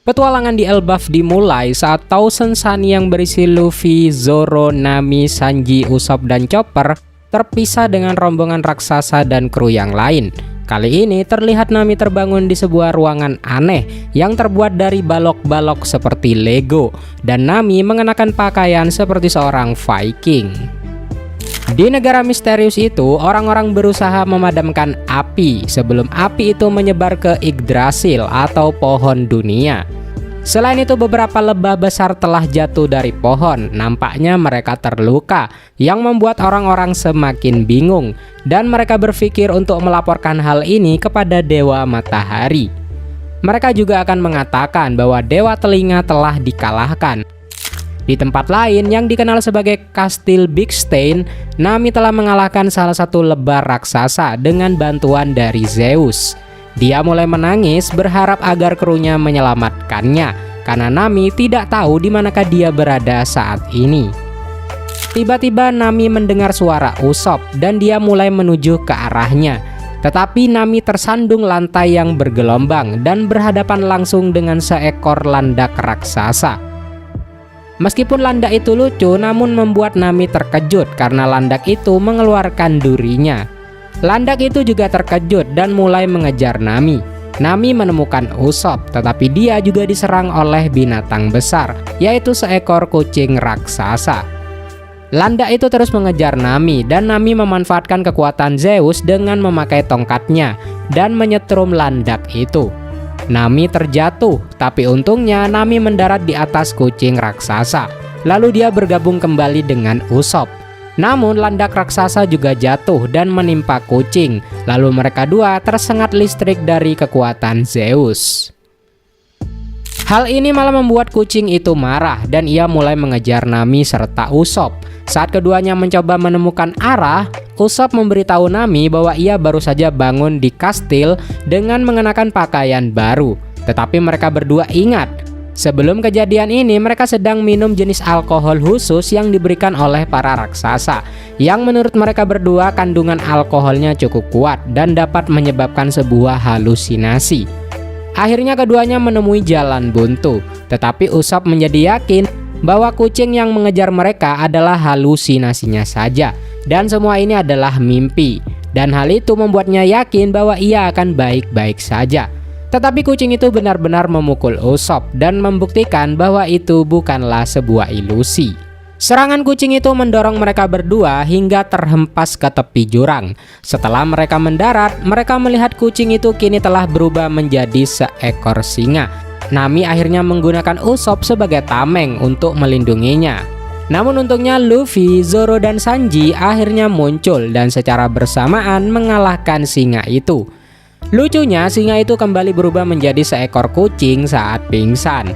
Petualangan di Elbaf dimulai saat Thousand Sun yang berisi Luffy, Zoro, Nami, Sanji, Usopp, dan Chopper terpisah dengan rombongan raksasa dan kru yang lain. Kali ini terlihat Nami terbangun di sebuah ruangan aneh yang terbuat dari balok-balok seperti Lego, dan Nami mengenakan pakaian seperti seorang Viking. Di negara misterius itu, orang-orang berusaha memadamkan api sebelum api itu menyebar ke Yggdrasil atau pohon dunia. Selain itu, beberapa lebah besar telah jatuh dari pohon. Nampaknya mereka terluka, yang membuat orang-orang semakin bingung, dan mereka berpikir untuk melaporkan hal ini kepada Dewa Matahari. Mereka juga akan mengatakan bahwa Dewa Telinga telah dikalahkan. Di tempat lain yang dikenal sebagai Kastil Big Stain, Nami telah mengalahkan salah satu lebah raksasa dengan bantuan dari Zeus. Dia mulai menangis berharap agar krunya menyelamatkannya, karena Nami tidak tahu di manakah dia berada saat ini. Tiba-tiba Nami mendengar suara Usopp dan dia mulai menuju ke arahnya. Tetapi Nami tersandung lantai yang bergelombang dan berhadapan langsung dengan seekor landak raksasa. Meskipun landak itu lucu, namun membuat Nami terkejut karena landak itu mengeluarkan durinya. Landak itu juga terkejut dan mulai mengejar Nami. Nami menemukan Usopp, tetapi dia juga diserang oleh binatang besar, yaitu seekor kucing raksasa. Landak itu terus mengejar Nami, dan Nami memanfaatkan kekuatan Zeus dengan memakai tongkatnya dan menyetrum landak itu. Nami terjatuh, tapi untungnya Nami mendarat di atas kucing raksasa. Lalu dia bergabung kembali dengan Usopp. Namun landak raksasa juga jatuh dan menimpa kucing. Lalu mereka dua tersengat listrik dari kekuatan Zeus. Hal ini malah membuat kucing itu marah dan ia mulai mengejar Nami serta Usopp. Saat keduanya mencoba menemukan arah, Usopp memberitahu Nami bahwa ia baru saja bangun di kastil dengan mengenakan pakaian baru. Tetapi mereka berdua ingat, sebelum kejadian ini mereka sedang minum jenis alkohol khusus yang diberikan oleh para raksasa, yang menurut mereka berdua kandungan alkoholnya cukup kuat dan dapat menyebabkan sebuah halusinasi. Akhirnya keduanya menemui jalan buntu, tetapi Usopp menjadi yakin bahwa kucing yang mengejar mereka adalah halusinasinya saja, dan semua ini adalah mimpi, dan hal itu membuatnya yakin bahwa ia akan baik-baik saja. Tetapi kucing itu benar-benar memukul Usopp dan membuktikan bahwa itu bukanlah sebuah ilusi. Serangan kucing itu mendorong mereka berdua hingga terhempas ke tepi jurang. Setelah mereka mendarat, mereka melihat kucing itu kini telah berubah menjadi seekor singa. Nami akhirnya menggunakan Usopp sebagai tameng untuk melindunginya. Namun untungnya Luffy, Zoro, dan Sanji akhirnya muncul dan secara bersamaan mengalahkan singa itu. Lucunya, singa itu kembali berubah menjadi seekor kucing saat pingsan.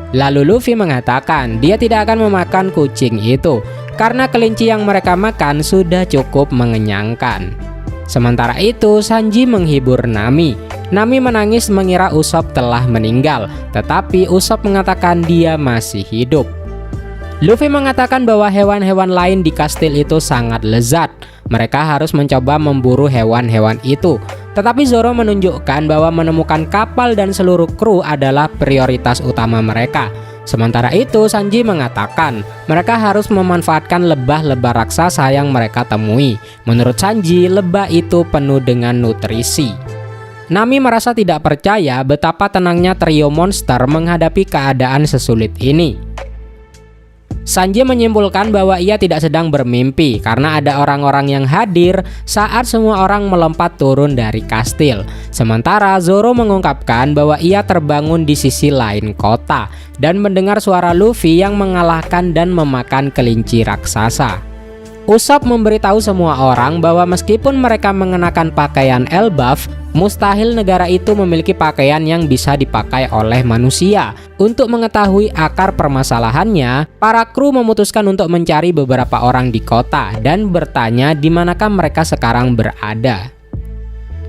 Lalu Luffy mengatakan dia tidak akan memakan kucing itu karena kelinci yang mereka makan sudah cukup mengenyangkan. Sementara itu, Sanji menghibur Nami. Nami menangis mengira Usopp telah meninggal, tetapi Usopp mengatakan dia masih hidup. Luffy mengatakan bahwa hewan-hewan lain di kastil itu sangat lezat. Mereka harus mencoba memburu hewan-hewan itu. Tetapi Zoro menunjukkan bahwa menemukan kapal dan seluruh kru adalah prioritas utama mereka. Sementara itu, Sanji mengatakan mereka harus memanfaatkan lebah-lebah raksasa yang mereka temui. Menurut Sanji, lebah itu penuh dengan nutrisi. Nami merasa tidak percaya betapa tenangnya trio monster menghadapi keadaan sesulit ini. Sanji menyimpulkan bahwa ia tidak sedang bermimpi karena ada orang-orang yang hadir saat semua orang melompat turun dari kastil. Sementara Zoro mengungkapkan bahwa ia terbangun di sisi lain kota dan mendengar suara Luffy yang mengalahkan dan memakan kelinci raksasa. Usopp memberitahu semua orang bahwa meskipun mereka mengenakan pakaian Elbaf, mustahil negara itu memiliki pakaian yang bisa dipakai oleh manusia. Untuk mengetahui akar permasalahannya, para kru memutuskan untuk mencari beberapa orang di kota dan bertanya di manakah mereka sekarang berada.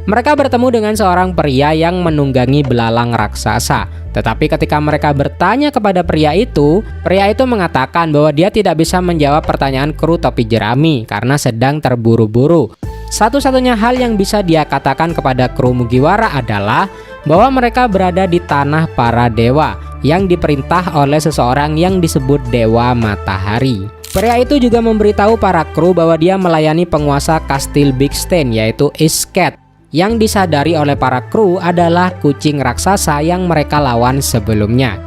Mereka bertemu dengan seorang pria yang menunggangi belalang raksasa. Tetapi ketika mereka bertanya kepada pria itu mengatakan bahwa dia tidak bisa menjawab pertanyaan kru topi jerami karena sedang terburu-buru. Satu-satunya hal yang bisa dia katakan kepada kru Mugiwara adalah bahwa mereka berada di tanah para dewa yang diperintah oleh seseorang yang disebut Dewa Matahari. Pria itu juga memberitahu para kru bahwa dia melayani penguasa Kastil Big Stan, yaitu Isket, yang disadari oleh para kru adalah kucing raksasa yang mereka lawan sebelumnya.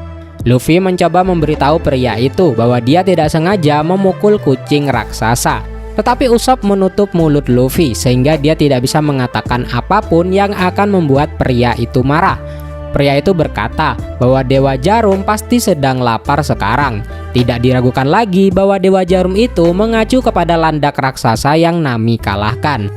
Luffy mencoba memberitahu pria itu bahwa dia tidak sengaja memukul kucing raksasa. Tetapi Usopp menutup mulut Luffy sehingga dia tidak bisa mengatakan apapun yang akan membuat pria itu marah. Pria itu berkata bahwa Dewa Jarum pasti sedang lapar sekarang. Tidak diragukan lagi bahwa Dewa Jarum itu mengacu kepada landak raksasa yang Nami kalahkan.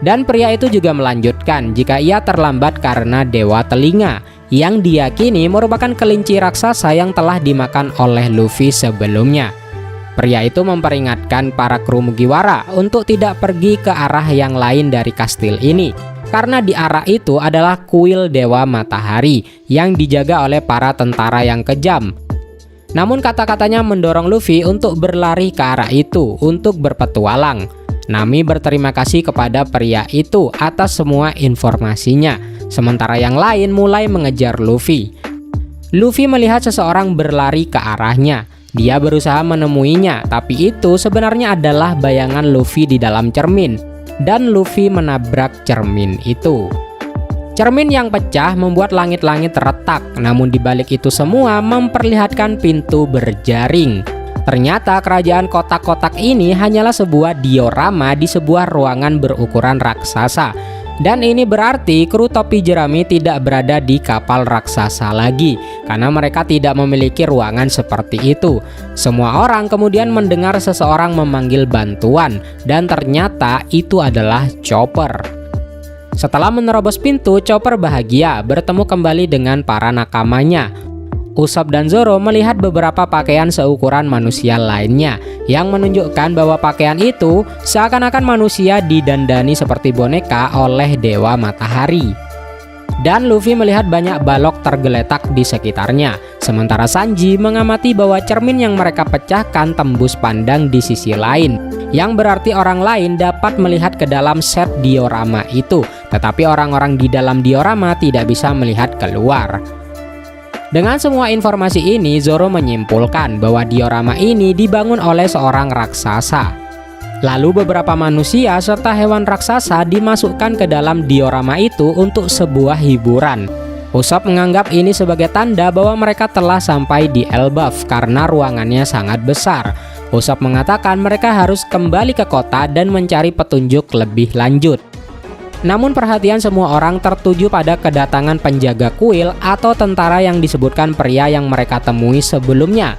Dan pria itu juga melanjutkan jika ia terlambat karena Dewa Telinga, yang diyakini merupakan kelinci raksasa yang telah dimakan oleh Luffy sebelumnya. Pria itu memperingatkan para kru Mugiwara untuk tidak pergi ke arah yang lain dari kastil ini, karena di arah itu adalah kuil Dewa Matahari yang dijaga oleh para tentara yang kejam. Namun kata-katanya mendorong Luffy untuk berlari ke arah itu untuk berpetualang. Nami berterima kasih kepada pria itu atas semua informasinya, sementara yang lain mulai mengejar Luffy. Luffy melihat seseorang berlari ke arahnya. Dia berusaha menemuinya, tapi itu sebenarnya adalah bayangan Luffy di dalam cermin, dan Luffy menabrak cermin itu. Cermin yang pecah membuat langit-langit retak, namun di balik itu semua memperlihatkan pintu berjaring. Ternyata kerajaan kotak-kotak ini hanyalah sebuah diorama di sebuah ruangan berukuran raksasa. Dan ini berarti kru topi jerami tidak berada di kapal raksasa lagi, karena mereka tidak memiliki ruangan seperti itu. Semua orang kemudian mendengar seseorang memanggil bantuan, dan ternyata itu adalah Chopper. Setelah menerobos pintu, Chopper bahagia bertemu kembali dengan para nakamanya. Usopp dan Zoro melihat beberapa pakaian seukuran manusia lainnya yang menunjukkan bahwa pakaian itu seakan-akan manusia didandani seperti boneka oleh Dewa Matahari. Dan Luffy melihat banyak balok tergeletak di sekitarnya, sementara Sanji mengamati bahwa cermin yang mereka pecahkan tembus pandang di sisi lain, yang berarti orang lain dapat melihat ke dalam set diorama itu, tetapi orang-orang di dalam diorama tidak bisa melihat keluar. Dengan semua informasi ini, Zoro menyimpulkan bahwa diorama ini dibangun oleh seorang raksasa. Lalu beberapa manusia serta hewan raksasa dimasukkan ke dalam diorama itu untuk sebuah hiburan. Usopp menganggap ini sebagai tanda bahwa mereka telah sampai di Elbaf karena ruangannya sangat besar. Usopp mengatakan mereka harus kembali ke kota dan mencari petunjuk lebih lanjut. Namun perhatian semua orang tertuju pada kedatangan penjaga kuil atau tentara yang disebutkan pria yang mereka temui sebelumnya.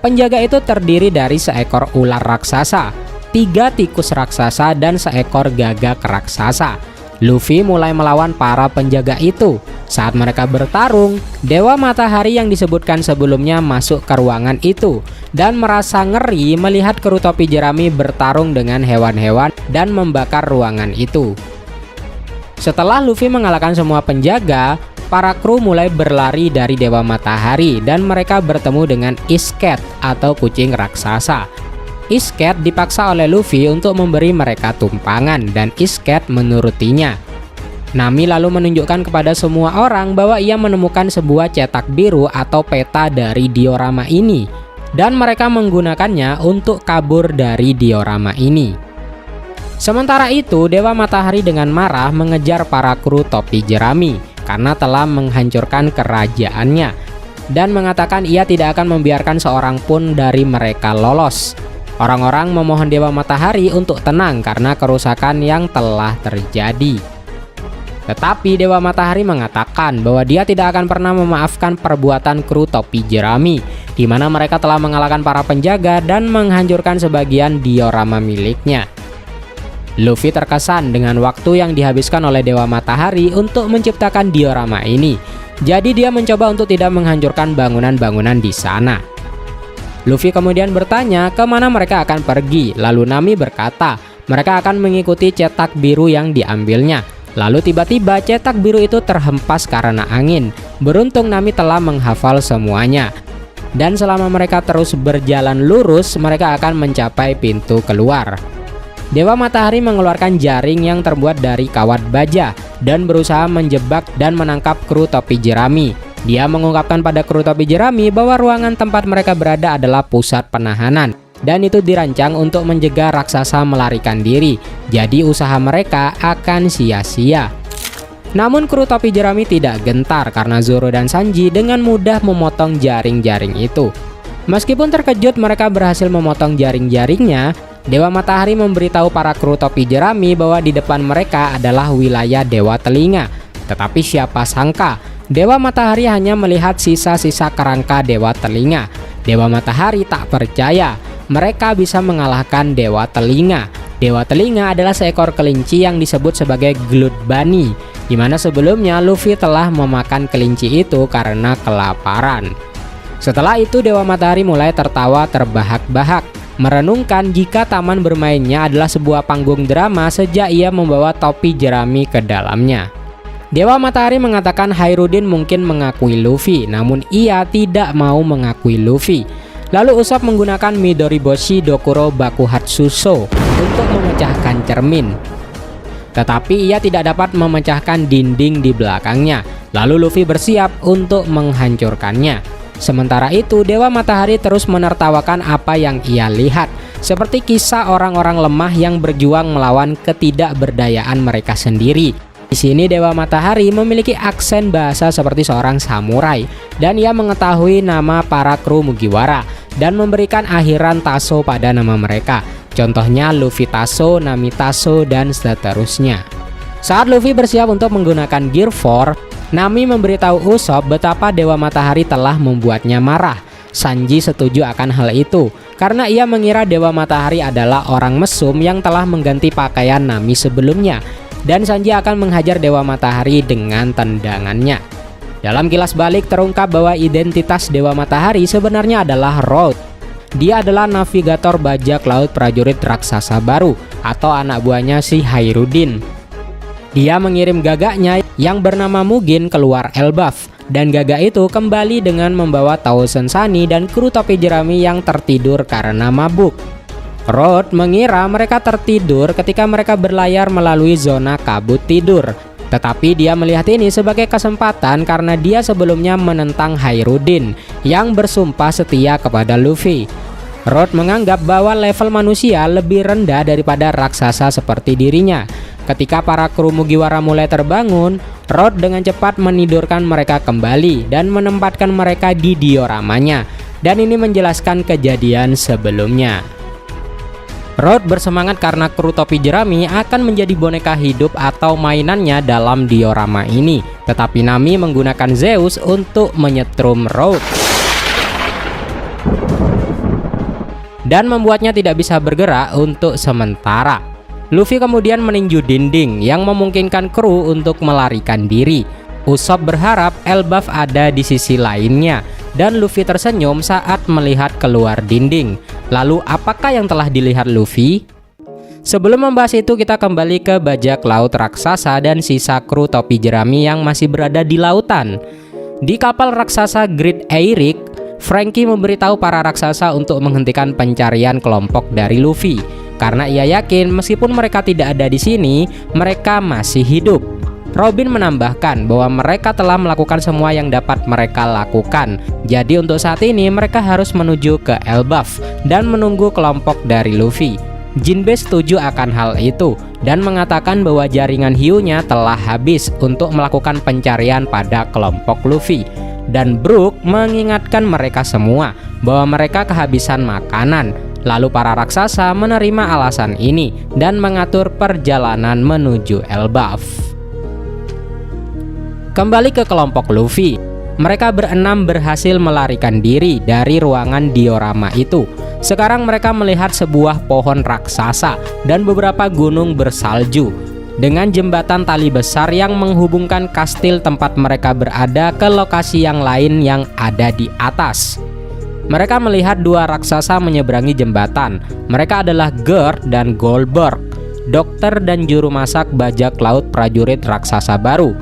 Penjaga itu terdiri dari seekor ular raksasa, 3 tikus raksasa, dan seekor gagak raksasa. Luffy mulai melawan para penjaga itu. Saat mereka bertarung, Dewa Matahari yang disebutkan sebelumnya masuk ke ruangan itu dan merasa ngeri melihat kru topi jerami bertarung dengan hewan-hewan dan membakar ruangan itu. Setelah Luffy mengalahkan semua penjaga, para kru mulai berlari dari Dewa Matahari dan mereka bertemu dengan Isket atau kucing raksasa. Isket dipaksa oleh Luffy untuk memberi mereka tumpangan dan Isket menurutinya. Nami lalu menunjukkan kepada semua orang bahwa ia menemukan sebuah cetak biru atau peta dari diorama ini, dan mereka menggunakannya untuk kabur dari diorama ini. Sementara itu, Dewa Matahari dengan marah mengejar para kru topi jerami karena telah menghancurkan kerajaannya dan mengatakan ia tidak akan membiarkan seorang pun dari mereka lolos. Orang-orang memohon Dewa Matahari untuk tenang karena kerusakan yang telah terjadi. Tetapi Dewa Matahari mengatakan bahwa dia tidak akan pernah memaafkan perbuatan kru topi jerami, di mana mereka telah mengalahkan para penjaga dan menghancurkan sebagian diorama miliknya. Luffy terkesan dengan waktu yang dihabiskan oleh Dewa Matahari untuk menciptakan diorama ini. Jadi dia mencoba untuk tidak menghancurkan bangunan-bangunan di sana. Luffy kemudian bertanya kemana mereka akan pergi. Lalu Nami berkata mereka akan mengikuti cetak biru yang diambilnya. Lalu tiba-tiba cetak biru itu terhempas karena angin. Beruntung Nami telah menghafal semuanya. Dan selama mereka terus berjalan lurus, mereka akan mencapai pintu keluar. Dewa Matahari mengeluarkan jaring yang terbuat dari kawat baja dan berusaha menjebak dan menangkap kru topi jerami. Dia mengungkapkan pada kru topi jerami bahwa ruangan tempat mereka berada adalah pusat penahanan, dan itu dirancang untuk mencegah raksasa melarikan diri. Jadi usaha mereka akan sia-sia. Namun kru topi jerami tidak gentar karena Zoro dan Sanji dengan mudah memotong jaring-jaring itu. Meskipun terkejut mereka berhasil memotong jaring-jaringnya, Dewa Matahari memberitahu para kru topi jerami bahwa di depan mereka adalah wilayah Dewa Telinga. Tetapi siapa sangka, Dewa Matahari hanya melihat sisa-sisa kerangka Dewa Telinga. Dewa Matahari tak percaya mereka bisa mengalahkan Dewa Telinga. Dewa Telinga adalah seekor kelinci yang disebut sebagai Glut Bunny, di mana sebelumnya Luffy telah memakan kelinci itu karena kelaparan. Setelah itu Dewa Matahari mulai tertawa terbahak-bahak, merenungkan jika taman bermainnya adalah sebuah panggung drama sejak ia membawa topi jerami ke dalamnya. Dewa Matahari mengatakan Hairudin mungkin mengakui Luffy, namun ia tidak mau mengakui Luffy. Lalu Usopp menggunakan Midoriboshi Dokuro Bakuhatsuso untuk memecahkan cermin. Tetapi ia tidak dapat memecahkan dinding di belakangnya. Lalu Luffy bersiap untuk menghancurkannya. Sementara itu Dewa Matahari terus menertawakan apa yang ia lihat, seperti kisah orang-orang lemah yang berjuang melawan ketidakberdayaan mereka sendiri. Di sini Dewa Matahari memiliki aksen bahasa seperti seorang samurai, dan ia mengetahui nama para kru Mugiwara dan memberikan akhiran Taso pada nama mereka. Contohnya Luffy Taso, Nami Taso, dan seterusnya. Saat Luffy bersiap untuk menggunakan Gear 4, Nami memberitahu Usopp betapa Dewa Matahari telah membuatnya marah. Sanji setuju akan hal itu karena ia mengira Dewa Matahari adalah orang mesum yang telah mengganti pakaian Nami sebelumnya, dan Sanji akan menghajar Dewa Matahari dengan tendangannya. Dalam kilas balik terungkap bahwa identitas Dewa Matahari sebenarnya adalah Road. Dia adalah navigator bajak laut prajurit raksasa baru atau anak buahnya si Hairudin. Dia mengirim gagaknya yang bernama Mugen keluar Elbaf, dan gagak itu kembali dengan membawa Thousand Sunny dan kru topi jerami yang tertidur karena mabuk. Road mengira mereka tertidur ketika mereka berlayar melalui zona kabut tidur. Tetapi dia melihat ini sebagai kesempatan karena dia sebelumnya menentang Hairudin yang bersumpah setia kepada Luffy. Road menganggap bahwa level manusia lebih rendah daripada raksasa seperti dirinya. Ketika para kru Mugiwara mulai terbangun, Road dengan cepat menidurkan mereka kembali dan menempatkan mereka di dioramanya. Dan ini menjelaskan kejadian sebelumnya. Road bersemangat karena kru topi jerami akan menjadi boneka hidup atau mainannya dalam diorama ini. Tetapi Nami menggunakan Zeus untuk menyetrum Road dan membuatnya tidak bisa bergerak untuk sementara. Luffy kemudian meninju dinding yang memungkinkan kru untuk melarikan diri. Usopp berharap Elbaf ada di sisi lainnya, dan Luffy tersenyum saat melihat keluar dinding. Lalu apakah yang telah dilihat Luffy? Sebelum membahas itu, kita kembali ke bajak laut raksasa dan sisa kru topi jerami yang masih berada di lautan. Di kapal raksasa Great Eyrick, Franky memberitahu para raksasa untuk menghentikan pencarian kelompok dari Luffy karena ia yakin meskipun mereka tidak ada di sini, mereka masih hidup. Robin menambahkan bahwa mereka telah melakukan semua yang dapat mereka lakukan. Jadi untuk saat ini mereka harus menuju ke Elbaf dan menunggu kelompok dari Luffy. Jinbe setuju akan hal itu dan mengatakan bahwa jaringan hiunya telah habis untuk melakukan pencarian pada kelompok Luffy. Dan Brook mengingatkan mereka semua bahwa mereka kehabisan makanan. Lalu para raksasa menerima alasan ini dan mengatur perjalanan menuju Elbaf. Kembali ke kelompok Luffy, mereka berenam berhasil melarikan diri dari ruangan diorama itu. Sekarang mereka melihat sebuah pohon raksasa dan beberapa gunung bersalju, dengan jembatan tali besar yang menghubungkan kastil tempat mereka berada ke lokasi yang lain yang ada di atas. Mereka melihat dua raksasa menyeberangi jembatan. Mereka adalah Gerd dan Goldberg, dokter dan juru masak bajak laut prajurit raksasa baru.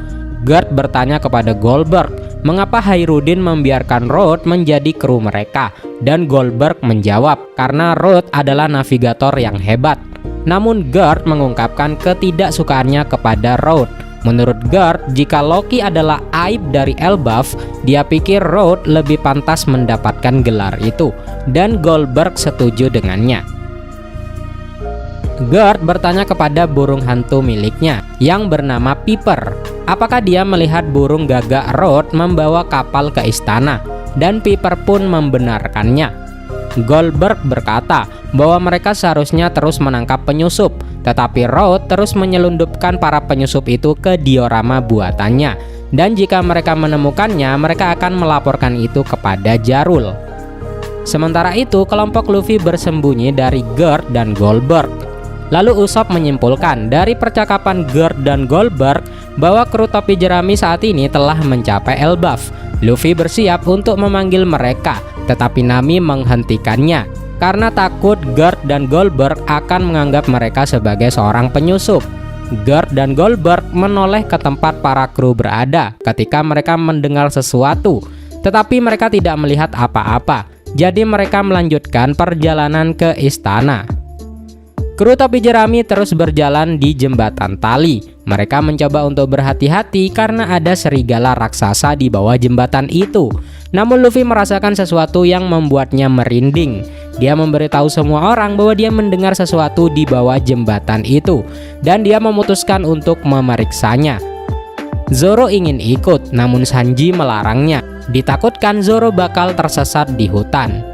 Gerd bertanya kepada Goldberg, mengapa Hairudin membiarkan Road menjadi kru mereka? Dan Goldberg menjawab, karena Road adalah navigator yang hebat. Namun Gerd mengungkapkan ketidaksukaannya kepada Road. Menurut Garth, jika Loki adalah aib dari Elbaf, dia pikir Roth lebih pantas mendapatkan gelar itu, dan Goldberg setuju dengannya. Garth bertanya kepada burung hantu miliknya yang bernama Piper, apakah dia melihat burung gagak Roth membawa kapal ke istana, dan Piper pun membenarkannya. Goldberg berkata bahwa mereka seharusnya terus menangkap penyusup, tetapi Roth terus menyelundupkan para penyusup itu ke diorama buatannya, dan jika mereka menemukannya, mereka akan melaporkan itu kepada Jarul. Sementara itu, kelompok Luffy bersembunyi dari Garth dan Goldberg. Lalu Usopp menyimpulkan dari percakapan Garth dan Goldberg bahwa kru topi jerami saat ini telah mencapai Elbaf. Luffy bersiap untuk memanggil mereka, tetapi Nami menghentikannya karena takut Garth dan Goldberg akan menganggap mereka sebagai seorang penyusup. Garth dan Goldberg menoleh ke tempat para kru berada ketika mereka mendengar sesuatu, tetapi mereka tidak melihat apa-apa. Jadi mereka melanjutkan perjalanan ke istana. Kru topi jerami terus berjalan di jembatan tali. Mereka mencoba untuk berhati-hati karena ada serigala raksasa di bawah jembatan itu. Namun Luffy merasakan sesuatu yang membuatnya merinding. Dia memberitahu semua orang bahwa dia mendengar sesuatu di bawah jembatan itu, dan dia memutuskan untuk memeriksanya. Zoro ingin ikut, namun Sanji melarangnya. Ditakutkan Zoro bakal tersesat di hutan.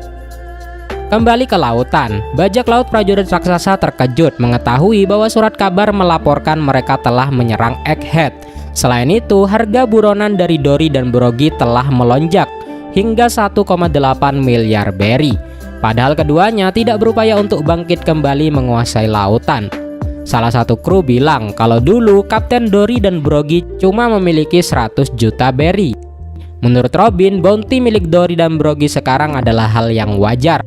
Kembali ke lautan, bajak laut prajurit raksasa terkejut mengetahui bahwa surat kabar melaporkan mereka telah menyerang Egghead. Selain itu, harga buronan dari Dory dan Brogy telah melonjak hingga 1,8 miliar berry. Padahal keduanya tidak berupaya untuk bangkit kembali menguasai lautan. Salah satu kru bilang kalau dulu Kapten Dory dan Brogy cuma memiliki 100 juta berry. Menurut Robin, bounty milik Dory dan Brogy sekarang adalah hal yang wajar,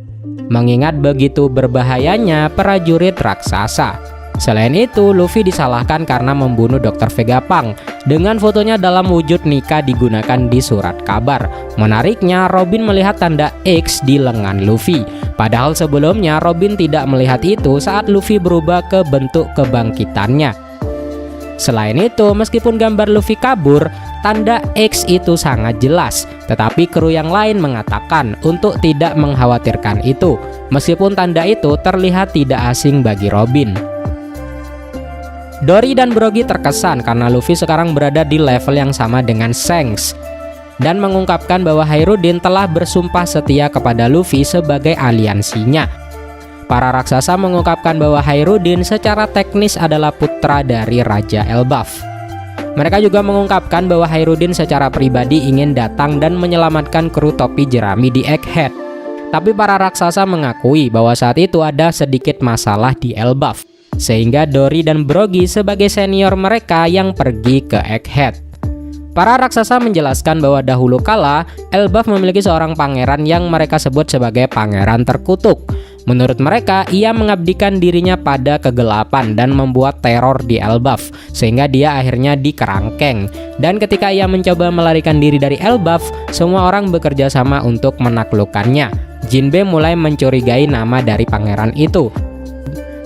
mengingat begitu berbahayanya prajurit raksasa. Selain itu, Luffy disalahkan karena membunuh Dr. Vegapunk dengan fotonya dalam wujud Nika digunakan di surat kabar. Menariknya, Robin melihat tanda X di lengan Luffy. Padahal sebelumnya Robin tidak melihat itu saat Luffy berubah ke bentuk kebangkitannya. Selain itu, meskipun gambar Luffy kabur, tanda X itu sangat jelas. Tetapi kru yang lain mengatakan untuk tidak mengkhawatirkan itu, meskipun tanda itu terlihat tidak asing bagi Robin. Dory dan Brogy terkesan karena Luffy sekarang berada di level yang sama dengan Shanks, dan mengungkapkan bahwa Hairudin telah bersumpah setia kepada Luffy sebagai aliansinya. Para raksasa mengungkapkan bahwa Hairudin secara teknis adalah putra dari Raja Elbaf. Mereka juga mengungkapkan bahwa Hairudin secara pribadi ingin datang dan menyelamatkan kru topi jerami di Egghead. Tapi para raksasa mengakui bahwa saat itu ada sedikit masalah di Elbaf, sehingga Dory dan Brogy sebagai senior mereka yang pergi ke Egghead. Para raksasa menjelaskan bahwa dahulu kala Elbaf memiliki seorang pangeran yang mereka sebut sebagai pangeran terkutuk. Menurut mereka, ia mengabdikan dirinya pada kegelapan dan membuat teror di Elbaf, sehingga dia akhirnya dikerangkeng. Dan ketika ia mencoba melarikan diri dari Elbaf, semua orang bekerja sama untuk menaklukkannya. Jinbe mulai mencurigai nama dari pangeran itu.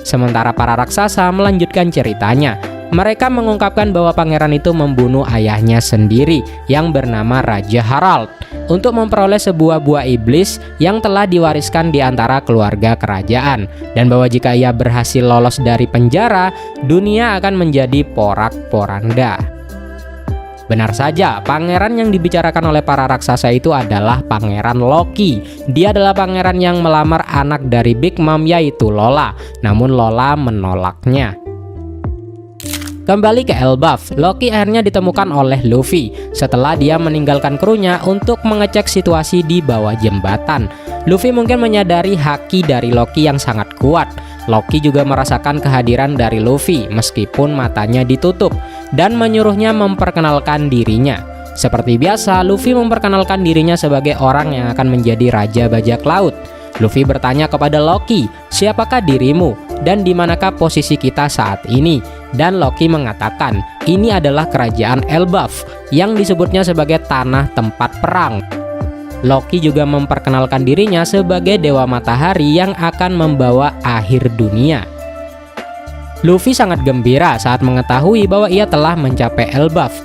Sementara para raksasa melanjutkan ceritanya. Mereka mengungkapkan bahwa pangeran itu membunuh ayahnya sendiri yang bernama Raja Harald untuk memperoleh sebuah buah iblis yang telah diwariskan di antara keluarga kerajaan, dan bahwa jika ia berhasil lolos dari penjara, dunia akan menjadi porak-poranda. Benar saja, pangeran yang dibicarakan oleh para raksasa itu adalah Pangeran Loki. Dia adalah pangeran yang melamar anak dari Big Mom, yaitu Lola. Namun Lola menolaknya. Kembali ke Elbaf, Loki akhirnya ditemukan oleh Luffy setelah dia meninggalkan krunya untuk mengecek situasi di bawah jembatan. Luffy mungkin menyadari haki dari Loki yang sangat kuat. Loki juga merasakan kehadiran dari Luffy meskipun matanya ditutup, dan menyuruhnya memperkenalkan dirinya. Seperti biasa, Luffy memperkenalkan dirinya sebagai orang yang akan menjadi Raja Bajak Laut. Luffy bertanya kepada Loki, "Siapakah dirimu dan di manakah posisi kita saat ini?" Dan Loki mengatakan, ini adalah kerajaan Elbaf yang disebutnya sebagai tanah tempat perang. Loki juga memperkenalkan dirinya sebagai Dewa Matahari yang akan membawa akhir dunia. Luffy sangat gembira saat mengetahui bahwa ia telah mencapai Elbaf.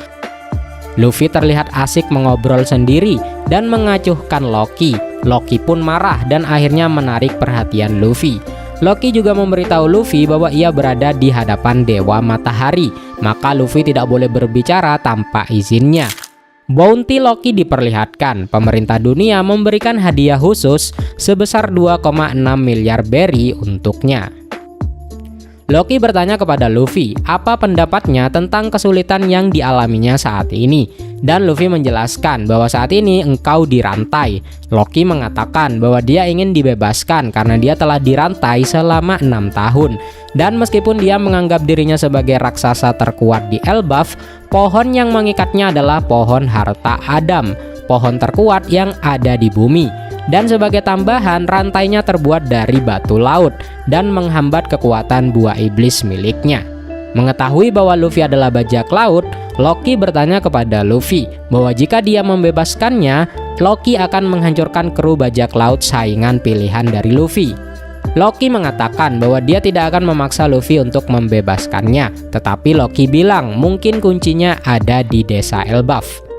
Luffy terlihat asik mengobrol sendiri dan mengacuhkan Loki. Loki pun marah dan akhirnya menarik perhatian Luffy. Loki juga memberitahu Luffy bahwa ia berada di hadapan Dewa Matahari, maka Luffy tidak boleh berbicara tanpa izinnya. Bounty Loki diperlihatkan. Pemerintah dunia memberikan hadiah khusus sebesar 2,6 miliar berry untuknya. Loki bertanya kepada Luffy apa pendapatnya tentang kesulitan yang dialaminya saat ini. Dan Luffy menjelaskan bahwa saat ini engkau dirantai. Loki mengatakan bahwa dia ingin dibebaskan karena dia telah dirantai selama 6 tahun. Dan meskipun dia menganggap dirinya sebagai raksasa terkuat di Elbaf, pohon yang mengikatnya adalah pohon harta Adam, pohon terkuat yang ada di bumi. Dan sebagai tambahan, rantainya terbuat dari batu laut dan menghambat kekuatan buah iblis miliknya. Mengetahui bahwa Luffy adalah bajak laut, Loki bertanya kepada Luffy bahwa jika dia membebaskannya, Loki akan menghancurkan kru bajak laut saingan pilihan dari Luffy. Loki mengatakan bahwa dia tidak akan memaksa Luffy untuk membebaskannya, tetapi Loki bilang mungkin kuncinya ada di desa Elbaf.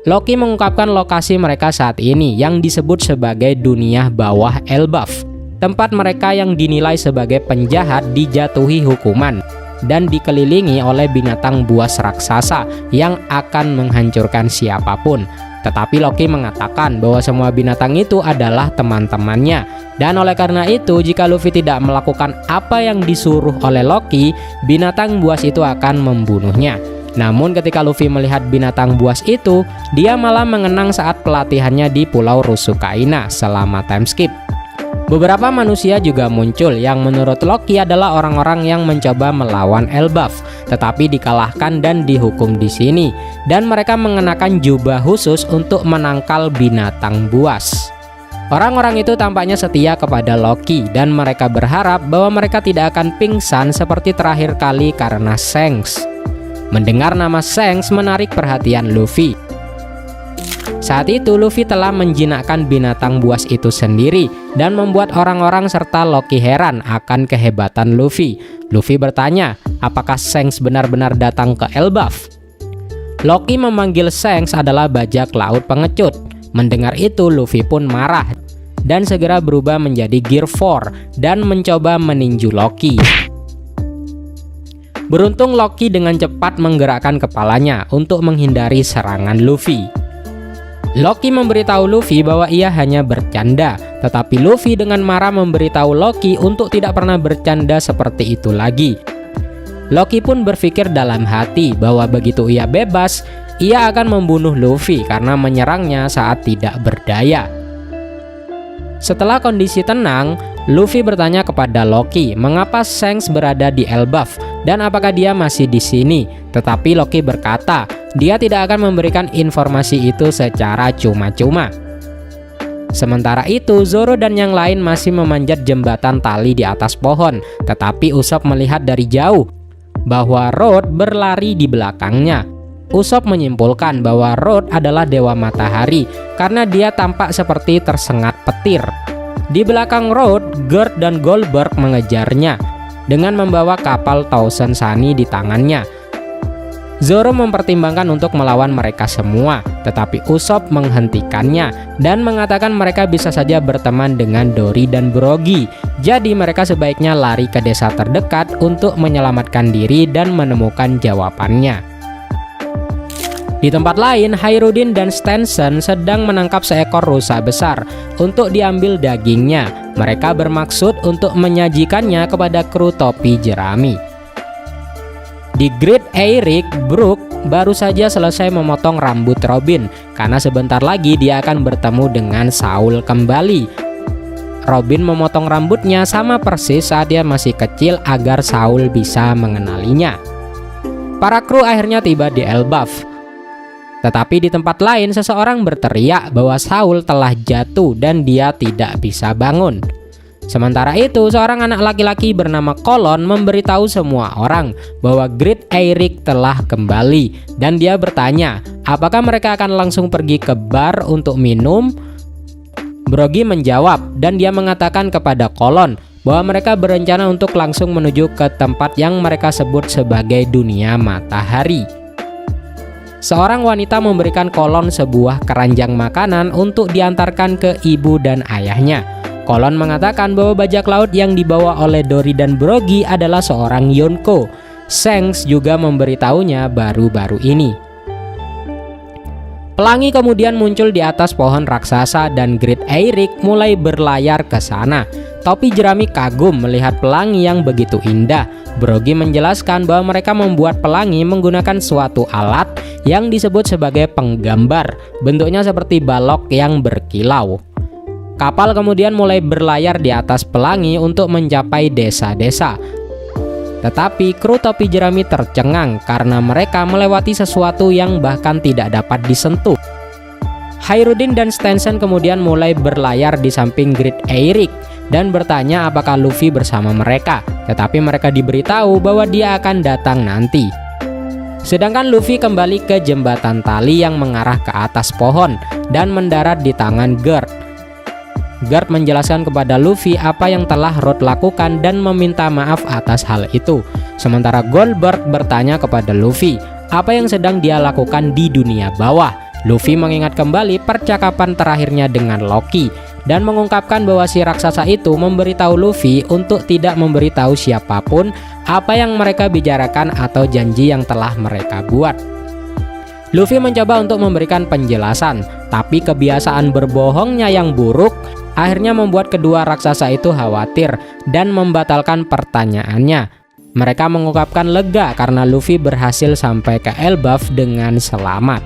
Loki mengungkapkan lokasi mereka saat ini yang disebut sebagai dunia bawah Elbaf. Tempat mereka yang dinilai sebagai penjahat dijatuhi hukuman dan dikelilingi oleh binatang buas raksasa yang akan menghancurkan siapapun. Tetapi Loki mengatakan bahwa semua binatang itu adalah teman-temannya. Dan oleh karena itu, jika Luffy tidak melakukan apa yang disuruh oleh Loki, binatang buas itu akan membunuhnya. Namun ketika Luffy melihat binatang buas itu, dia malah mengenang saat pelatihannya di Pulau Rusukaina selama time skip. Beberapa manusia juga muncul yang menurut Loki adalah orang-orang yang mencoba melawan Elbaf, tetapi dikalahkan dan dihukum di sini. Dan mereka mengenakan jubah khusus untuk menangkal binatang buas. Orang-orang itu tampaknya setia kepada Loki dan mereka berharap bahwa mereka tidak akan pingsan seperti terakhir kali karena Shanks. Mendengar nama Shanks menarik perhatian Luffy. Saat itu Luffy telah menjinakkan binatang buas itu sendiri dan membuat orang-orang serta Loki heran akan kehebatan Luffy. Luffy bertanya, apakah Shanks benar-benar datang ke Elbaf? Loki memanggil Shanks adalah bajak laut pengecut. Mendengar itu Luffy pun marah dan segera berubah menjadi Gear 4 dan mencoba meninju Loki. Beruntung Loki dengan cepat menggerakkan kepalanya untuk menghindari serangan Luffy. Loki memberitahu Luffy bahwa ia hanya bercanda, tetapi Luffy dengan marah memberitahu Loki untuk tidak pernah bercanda seperti itu lagi. Loki pun berpikir dalam hati bahwa begitu ia bebas, ia akan membunuh Luffy karena menyerangnya saat tidak berdaya. Setelah kondisi tenang, Luffy bertanya kepada Loki mengapa Shanks berada di Elbaf dan apakah dia masih di sini. Tetapi Loki berkata, dia tidak akan memberikan informasi itu secara cuma-cuma. Sementara itu, Zoro dan yang lain masih memanjat jembatan tali di atas pohon, tetapi Usopp melihat dari jauh bahwa Road berlari di belakangnya. Usopp menyimpulkan bahwa Road adalah Dewa Matahari karena dia tampak seperti tersengat petir. Di belakang Road, Gerd dan Goldberg mengejarnya dengan membawa kapal Thousand Sunny di tangannya. Zoro mempertimbangkan untuk melawan mereka semua, tetapi Usopp menghentikannya dan mengatakan mereka bisa saja berteman dengan Dory dan Brogy. Jadi mereka sebaiknya lari ke desa terdekat untuk menyelamatkan diri dan menemukan jawabannya. Di tempat lain, Hairudin dan Stenson sedang menangkap seekor rusa besar untuk diambil dagingnya. Mereka bermaksud untuk menyajikannya kepada kru topi jerami. Di Great Eyrick, Brook baru saja selesai memotong rambut Robin karena sebentar lagi dia akan bertemu dengan Saul kembali. Robin memotong rambutnya sama persis saat dia masih kecil agar Saul bisa mengenalinya. Para kru akhirnya tiba di Elbaf. Tetapi di tempat lain seseorang berteriak bahwa Saul telah jatuh dan dia tidak bisa bangun. Sementara itu, seorang anak laki-laki bernama Colon memberitahu semua orang bahwa Great Eyrick telah kembali dan dia bertanya, apakah mereka akan langsung pergi ke bar untuk minum? Brogy menjawab dan dia mengatakan kepada Colon bahwa mereka berencana untuk langsung menuju ke tempat yang mereka sebut sebagai dunia matahari. Seorang wanita memberikan Kolon sebuah keranjang makanan untuk diantarkan ke ibu dan ayahnya. Kolon mengatakan bahwa bajak laut yang dibawa oleh Dory dan Broggy adalah seorang Yonko. Shanks juga memberitahunya baru-baru ini. Pelangi kemudian muncul di atas pohon raksasa dan Great Eyrick mulai berlayar ke sana. Topi jerami kagum melihat pelangi yang begitu indah. Broggy menjelaskan bahwa mereka membuat pelangi menggunakan suatu alat yang disebut sebagai penggambar. Bentuknya seperti balok yang berkilau. Kapal kemudian mulai berlayar di atas pelangi untuk mencapai desa-desa. Tetapi kru topi jerami tercengang karena mereka melewati sesuatu yang bahkan tidak dapat disentuh. Hayruddin dan Stenson kemudian mulai berlayar di samping Great Eyrick dan bertanya apakah Luffy bersama mereka. Tetapi mereka diberitahu bahwa dia akan datang nanti. Sedangkan Luffy kembali ke jembatan tali yang mengarah ke atas pohon dan mendarat di tangan Garp. Garp menjelaskan kepada Luffy apa yang telah Road lakukan dan meminta maaf atas hal itu. Sementara Goldberg bertanya kepada Luffy apa yang sedang dia lakukan di dunia bawah. Luffy mengingat kembali percakapan terakhirnya dengan Loki dan mengungkapkan bahwa si raksasa itu memberitahu Luffy untuk tidak memberitahu siapapun apa yang mereka bicarakan atau janji yang telah mereka buat. Luffy mencoba untuk memberikan penjelasan, tapi kebiasaan berbohongnya yang buruk akhirnya membuat kedua raksasa itu khawatir dan membatalkan pertanyaannya. Mereka mengungkapkan lega karena Luffy berhasil sampai ke Elbaf dengan selamat.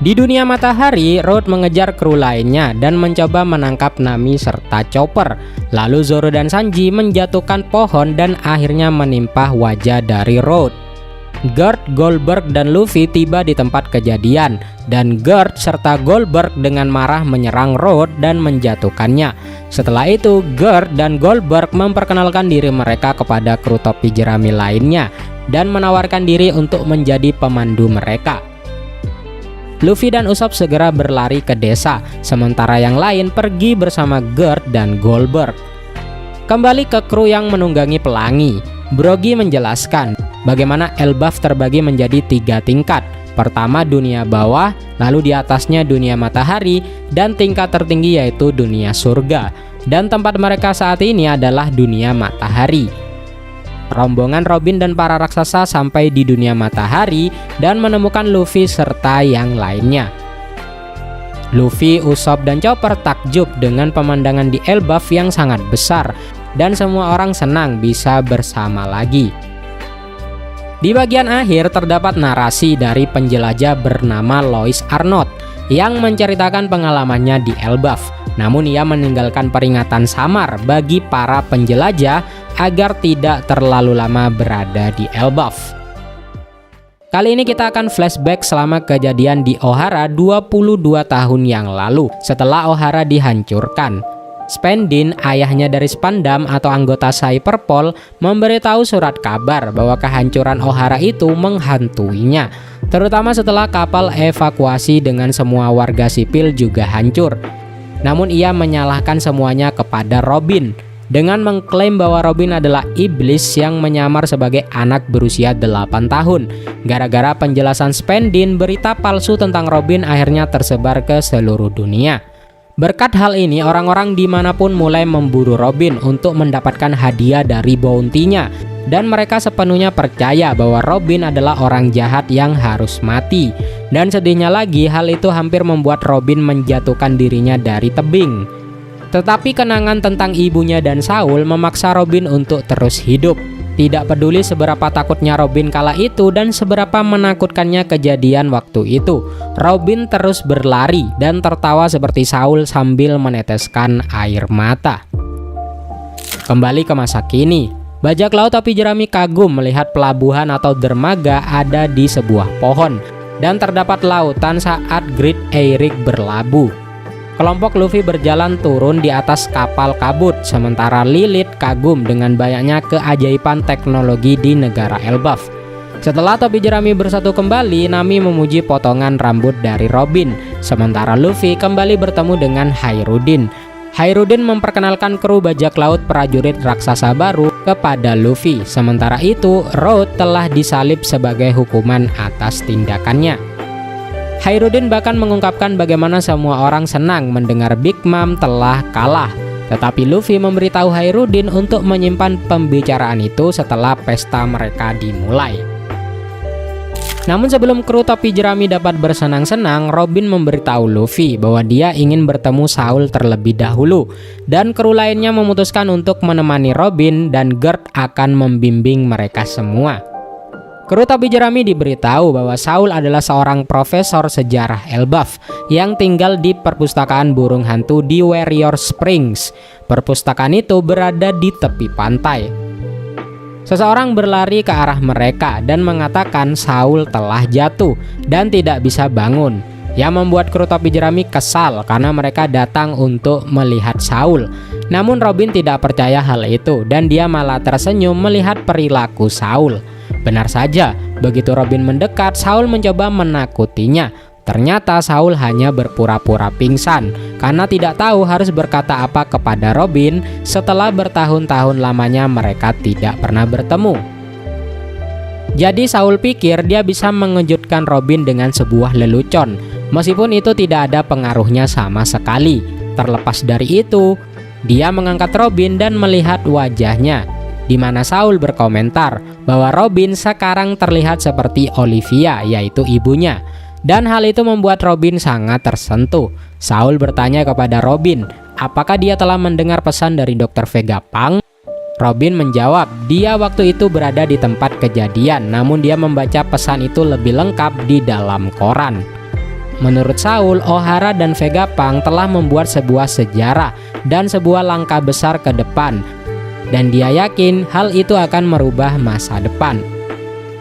Di dunia matahari, Road mengejar kru lainnya dan mencoba menangkap Nami serta Chopper. Lalu Zoro dan Sanji menjatuhkan pohon dan akhirnya menimpa wajah dari Road. Garp, Goldberg, dan Luffy tiba di tempat kejadian, dan Garp serta Goldberg dengan marah menyerang Road dan menjatuhkannya. Setelah itu, Garp dan Goldberg memperkenalkan diri mereka kepada kru topi jerami lainnya dan menawarkan diri untuk menjadi pemandu mereka. Luffy dan Usopp segera berlari ke desa, sementara yang lain pergi bersama Garp dan Goldberg. Kembali ke kru yang menunggangi pelangi, Broggy menjelaskan bagaimana Elbaf terbagi menjadi 3 tingkat. Pertama dunia bawah, lalu di atasnya dunia matahari, dan tingkat tertinggi yaitu dunia surga. Dan tempat mereka saat ini adalah dunia matahari. Rombongan Robin dan para raksasa sampai di dunia matahari dan menemukan Luffy serta yang lainnya. Luffy, Usopp, dan Chopper takjub dengan pemandangan di Elbaf yang sangat besar, dan semua orang senang bisa bersama lagi. Di bagian akhir terdapat narasi dari penjelajah bernama Lois Arnott yang menceritakan pengalamannya di Elbaf. Namun ia meninggalkan peringatan samar bagi para penjelajah agar tidak terlalu lama berada di Elbaf. Kali ini kita akan flashback selama kejadian di Ohara 22 tahun yang lalu setelah Ohara dihancurkan. Spendin, ayahnya dari Spandam atau anggota Cyberpol, memberitahu surat kabar bahwa kehancuran Ohara itu menghantuinya, terutama setelah kapal evakuasi dengan semua warga sipil juga hancur. Namun ia menyalahkan semuanya kepada Robin dengan mengklaim bahwa Robin adalah iblis yang menyamar sebagai anak berusia 8 tahun. Gara-gara penjelasan Spendin, berita palsu tentang Robin akhirnya tersebar ke seluruh dunia. Berkat hal ini, orang-orang dimanapun mulai memburu Robin untuk mendapatkan hadiah dari bounty-nya, dan mereka sepenuhnya percaya bahwa Robin adalah orang jahat yang harus mati. Dan sedihnya lagi, hal itu hampir membuat Robin menjatuhkan dirinya dari tebing. Tetapi kenangan tentang ibunya dan Saul memaksa Robin untuk terus hidup. Tidak peduli seberapa takutnya Robin kala itu dan seberapa menakutkannya kejadian waktu itu, Robin terus berlari dan tertawa seperti Saul sambil meneteskan air mata. Kembali ke masa kini, bajak laut topi jerami kagum melihat pelabuhan atau dermaga ada di sebuah pohon dan terdapat lautan saat Great Eyrick berlabuh. Kelompok Luffy berjalan turun di atas kapal kabut, sementara Lilith kagum dengan banyaknya keajaiban teknologi di negara Elbaf. Setelah topi jerami bersatu kembali, Nami memuji potongan rambut dari Robin, sementara Luffy kembali bertemu dengan Hayruddin. Hairudin memperkenalkan kru bajak laut prajurit raksasa baru kepada Luffy. Sementara itu, Road telah disalib sebagai hukuman atas tindakannya. Hairudin bahkan mengungkapkan bagaimana semua orang senang mendengar Big Mom telah kalah. Tetapi Luffy memberitahu Hairudin untuk menyimpan pembicaraan itu setelah pesta mereka dimulai. Namun sebelum kru topi jerami dapat bersenang-senang, Robin memberitahu Luffy bahwa dia ingin bertemu Saul terlebih dahulu. Dan kru lainnya memutuskan untuk menemani Robin dan Gert akan membimbing mereka semua. Kru topi jerami diberitahu bahwa Saul adalah seorang profesor sejarah Elbaf yang tinggal di perpustakaan burung hantu di Warrior Springs. Perpustakaan itu berada di tepi pantai. Seseorang berlari ke arah mereka dan mengatakan Saul telah jatuh dan tidak bisa bangun. Yang membuat kru topi jerami kesal karena mereka datang untuk melihat Saul. Namun Robin tidak percaya hal itu dan dia malah tersenyum melihat perilaku Saul. Benar saja, begitu Robin mendekat, Saul mencoba menakutinya. Ternyata Saul hanya berpura-pura pingsan karena tidak tahu harus berkata apa kepada Robin setelah bertahun-tahun lamanya mereka tidak pernah bertemu. Jadi Saul pikir dia bisa mengejutkan Robin dengan sebuah lelucon, meskipun itu tidak ada pengaruhnya sama sekali. Terlepas dari itu, dia mengangkat Robin dan melihat wajahnya, di mana Saul berkomentar bahwa Robin sekarang terlihat seperti Olivia, yaitu ibunya. Dan hal itu membuat Robin sangat tersentuh. Saul bertanya kepada Robin, apakah dia telah mendengar pesan dari Dr. Vegapunk? Robin menjawab, dia waktu itu berada di tempat kejadian, namun dia membaca pesan itu lebih lengkap di dalam koran. Menurut Saul, Ohara dan Vegapunk telah membuat sebuah sejarah dan sebuah langkah besar ke depan. Dan dia yakin hal itu akan merubah masa depan.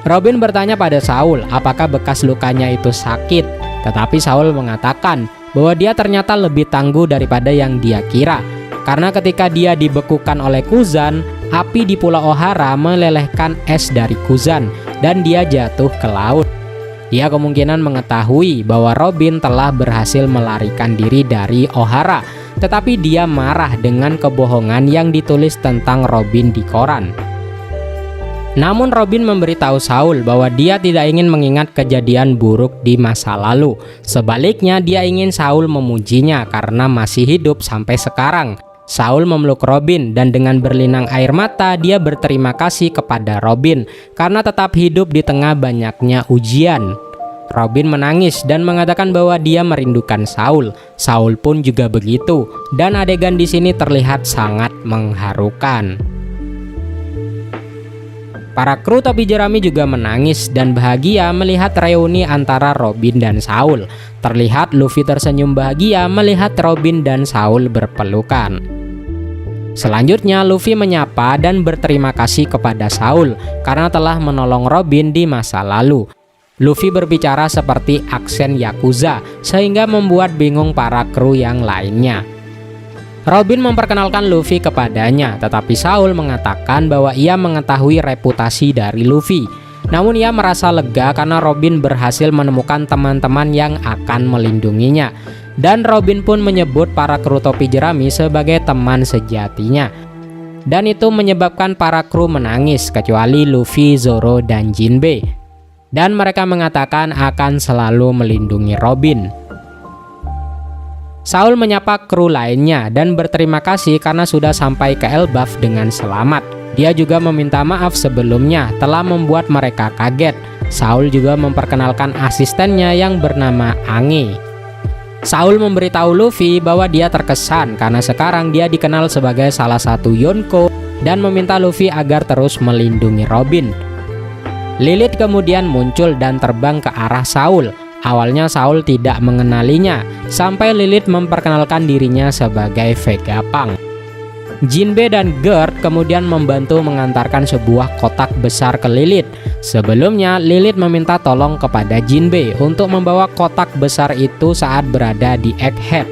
Robin bertanya pada Saul apakah bekas lukanya itu sakit. Tetapi Saul mengatakan bahwa dia ternyata lebih tangguh daripada yang dia kira. Karena ketika dia dibekukan oleh Kuzan, api di Pulau Ohara melelehkan es dari Kuzan dan dia jatuh ke laut. Dia kemungkinan mengetahui bahwa Robin telah berhasil melarikan diri dari Ohara. Tetapi dia marah dengan kebohongan yang ditulis tentang Robin di koran. Namun Robin memberitahu Saul bahwa dia tidak ingin mengingat kejadian buruk di masa lalu. Sebaliknya dia ingin Saul memujinya karena masih hidup sampai sekarang. Saul memeluk Robin dan dengan berlinang air mata dia berterima kasih kepada Robin karena tetap hidup di tengah banyaknya ujian. Robin menangis dan mengatakan bahwa dia merindukan Saul. Saul pun juga begitu, dan adegan di sini terlihat sangat mengharukan. Para kru topi jerami juga menangis dan bahagia melihat reuni antara Robin dan Saul. Terlihat Luffy tersenyum bahagia melihat Robin dan Saul berpelukan. Selanjutnya Luffy menyapa dan berterima kasih kepada Saul karena telah menolong Robin di masa lalu. Luffy berbicara seperti aksen Yakuza sehingga membuat bingung para kru yang lainnya. Robin memperkenalkan Luffy kepadanya, tetapi Saul mengatakan bahwa ia mengetahui reputasi dari Luffy. Namun ia merasa lega karena Robin berhasil menemukan teman-teman yang akan melindunginya. Dan Robin pun menyebut para kru topi jerami sebagai teman sejatinya. Dan itu menyebabkan para kru menangis kecuali Luffy, Zoro, dan Jinbe. Dan mereka mengatakan akan selalu melindungi Robin. Saul menyapa kru lainnya dan berterima kasih karena sudah sampai ke Elbaf dengan selamat. Dia juga meminta maaf sebelumnya telah membuat mereka kaget. Saul juga memperkenalkan asistennya yang bernama Ange. Saul memberitahu Luffy bahwa dia terkesan karena sekarang dia dikenal sebagai salah satu Yonko dan meminta Luffy agar terus melindungi Robin. Lilith kemudian muncul dan terbang ke arah Saul. Awalnya Saul tidak mengenalinya, sampai Lilith memperkenalkan dirinya sebagai Vegapunk. Jinbe dan Gert kemudian membantu mengantarkan sebuah kotak besar ke Lilith. Sebelumnya Lilith meminta tolong kepada Jinbe untuk membawa kotak besar itu saat berada di Egghead.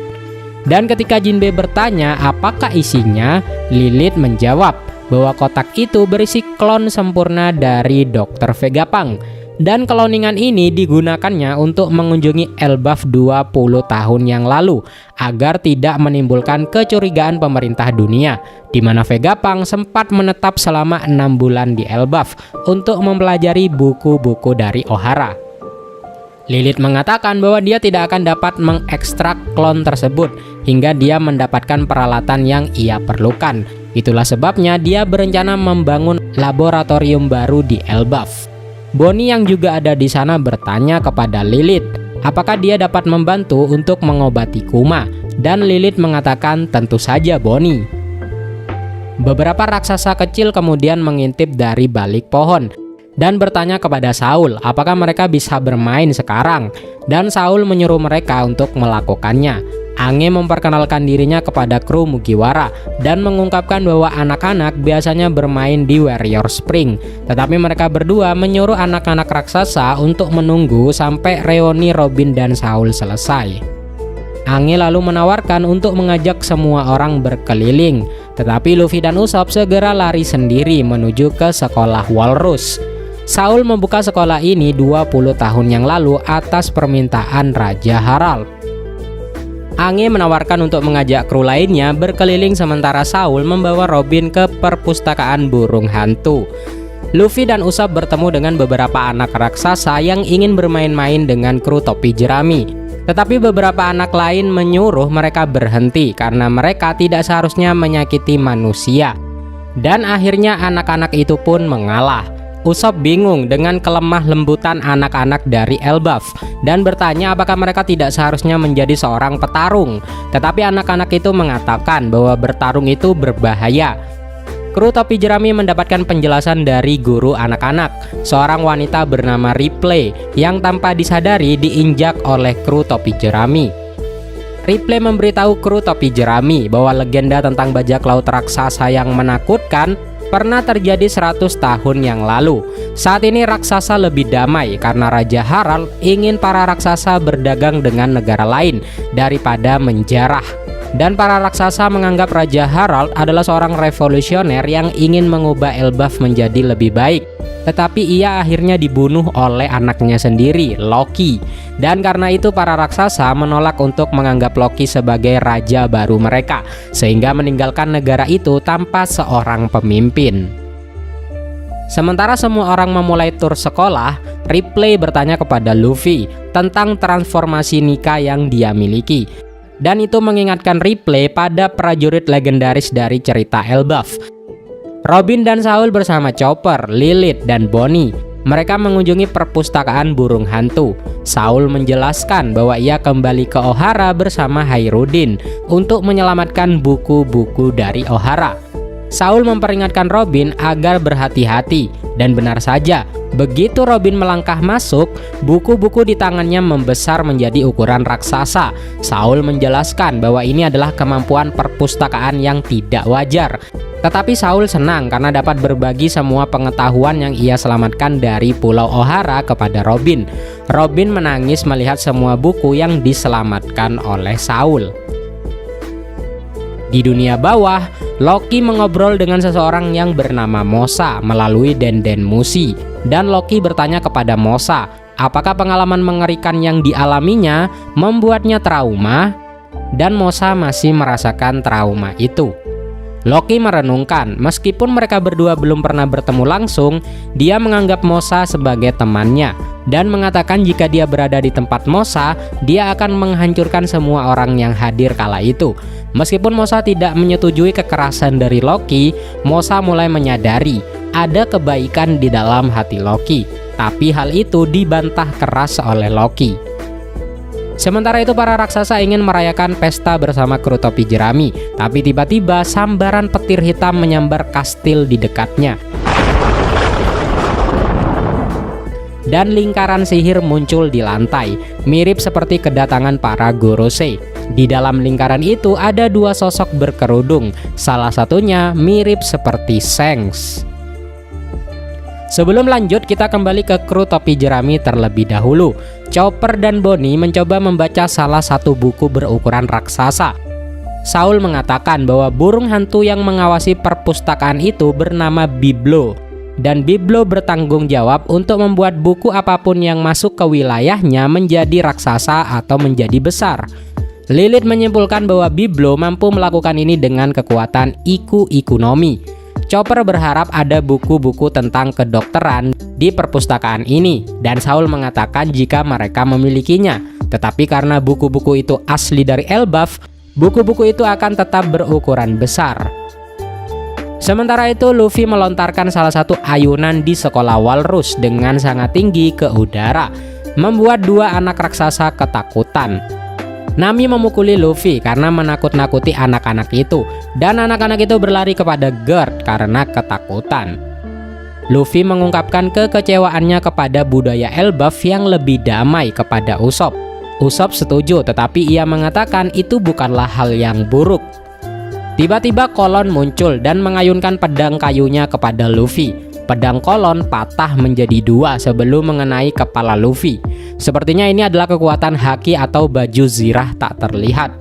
Dan ketika Jinbe bertanya apakah isinya, Lilith menjawab bahwa kotak itu berisi klon sempurna dari Dr. Vegapunk. Dan cloningan ini digunakannya untuk mengunjungi Elbaf 20 tahun yang lalu agar tidak menimbulkan kecurigaan pemerintah dunia, di mana Vegapunk sempat menetap selama 6 bulan di Elbaf untuk mempelajari buku-buku dari Ohara. Lilith mengatakan bahwa dia tidak akan dapat mengekstrak klon tersebut hingga dia mendapatkan peralatan yang ia perlukan. Itulah sebabnya dia berencana membangun laboratorium baru di Elbaf. Bonnie yang juga ada di sana bertanya kepada Lilith apakah dia dapat membantu untuk mengobati Kuma, dan Lilith mengatakan tentu saja Bonnie. Beberapa raksasa kecil kemudian mengintip dari balik pohon dan bertanya kepada Saul apakah mereka bisa bermain sekarang, dan Saul menyuruh mereka untuk melakukannya. Ange memperkenalkan dirinya kepada kru Mugiwara dan mengungkapkan bahwa anak-anak biasanya bermain di Warrior Spring, tetapi mereka berdua menyuruh anak-anak raksasa untuk menunggu sampai reuni Robin dan Saul selesai. Ange lalu menawarkan untuk mengajak semua orang berkeliling, tetapi Luffy dan Usopp segera lari sendiri menuju ke sekolah Walrus. Saul membuka sekolah ini 20 tahun yang lalu atas permintaan Raja Harald. Ange menawarkan untuk mengajak kru lainnya berkeliling sementara Saul membawa Robin ke perpustakaan burung hantu. Luffy dan Usopp bertemu dengan beberapa anak raksasa yang ingin bermain-main dengan kru topi jerami. Tetapi beberapa anak lain menyuruh mereka berhenti karena mereka tidak seharusnya menyakiti manusia. Dan akhirnya anak-anak itu pun mengalah. Usopp bingung dengan kelemah lembutan anak-anak dari Elbaf dan bertanya apakah mereka tidak seharusnya menjadi seorang petarung. Tetapi anak-anak itu mengatakan bahwa bertarung itu berbahaya. Kru topi jerami mendapatkan penjelasan dari guru anak-anak, seorang wanita bernama Ripley yang tanpa disadari diinjak oleh kru topi jerami. Ripley memberitahu kru topi jerami bahwa legenda tentang bajak laut raksasa yang menakutkan pernah terjadi 100 tahun yang lalu. Saat ini raksasa lebih damai karena Raja Harald ingin para raksasa berdagang dengan negara lain daripada menjarah. Dan para raksasa menganggap Raja Harald adalah seorang revolusioner yang ingin mengubah Elbaf menjadi lebih baik. Tetapi ia akhirnya dibunuh oleh anaknya sendiri, Loki. Dan karena itu para raksasa menolak untuk menganggap Loki sebagai raja baru mereka, sehingga meninggalkan negara itu tanpa seorang pemimpin. Sementara semua orang memulai tur sekolah, Ripley bertanya kepada Luffy tentang transformasi Nika yang dia miliki. Dan itu mengingatkan Ripley pada prajurit legendaris dari cerita Elbaf. Robin dan Saul bersama Chopper, Lilith, dan Bonnie. Mereka mengunjungi perpustakaan burung hantu. Saul menjelaskan bahwa ia kembali ke Ohara bersama Hairudin untuk menyelamatkan buku-buku dari Ohara. Saul memperingatkan Robin agar berhati-hati, dan benar saja, begitu Robin melangkah masuk, buku-buku di tangannya membesar menjadi ukuran raksasa. Saul menjelaskan bahwa ini adalah kemampuan perpustakaan yang tidak wajar. Tetapi Saul senang karena dapat berbagi semua pengetahuan yang ia selamatkan dari Pulau Ohara kepada Robin. Robin menangis melihat semua buku yang diselamatkan oleh Saul. Di dunia bawah, Loki mengobrol dengan seseorang yang bernama Mosa melalui Denden Mushi. Dan Loki bertanya kepada Mosa, apakah pengalaman mengerikan yang dialaminya membuatnya trauma? Dan Mosa masih merasakan trauma itu. Loki merenungkan, meskipun mereka berdua belum pernah bertemu langsung, dia menganggap Mosa sebagai temannya dan mengatakan jika dia berada di tempat Mosa, dia akan menghancurkan semua orang yang hadir kala itu. Meskipun Mosa tidak menyetujui kekerasan dari Loki, Mosa mulai menyadari ada kebaikan di dalam hati Loki, tapi hal itu dibantah keras oleh Loki. Sementara itu para raksasa ingin merayakan pesta bersama kru topi jerami, tapi tiba-tiba sambaran petir hitam menyambar kastil di dekatnya. Dan lingkaran sihir muncul di lantai, mirip seperti kedatangan para Gorosei. Di dalam lingkaran itu ada dua sosok berkerudung, salah satunya mirip seperti Shanks. Sebelum lanjut, kita kembali ke kru topi jerami terlebih dahulu. Chopper dan Bonnie mencoba membaca salah satu buku berukuran raksasa. Saul mengatakan bahwa burung hantu yang mengawasi perpustakaan itu bernama Biblo. dan Biblo bertanggung jawab untuk membuat buku apapun yang masuk ke wilayahnya menjadi raksasa atau menjadi besar. Lilith menyimpulkan bahwa Biblo mampu melakukan ini dengan kekuatan Iku-Ikunomi. Chopper berharap ada buku-buku tentang kedokteran di perpustakaan ini, dan Saul mengatakan jika mereka memilikinya. Tetapi karena buku-buku itu asli dari Elbaf, buku-buku itu akan tetap berukuran besar. Sementara itu, Luffy melontarkan salah satu ayunan di sekolah Walrus dengan sangat tinggi ke udara, membuat dua anak raksasa ketakutan. Nami memukuli Luffy karena menakut-nakuti anak-anak itu, dan anak-anak itu berlari kepada Gerd karena ketakutan. Luffy mengungkapkan kekecewaannya kepada budaya Elbaf yang lebih damai kepada Usopp. Usopp setuju, tetapi ia mengatakan itu bukanlah hal yang buruk. Tiba-tiba Kolon muncul dan mengayunkan pedang kayunya kepada Luffy. Pedang Kolon patah menjadi dua sebelum mengenai kepala Luffy. Sepertinya ini adalah kekuatan haki atau baju zirah tak terlihat.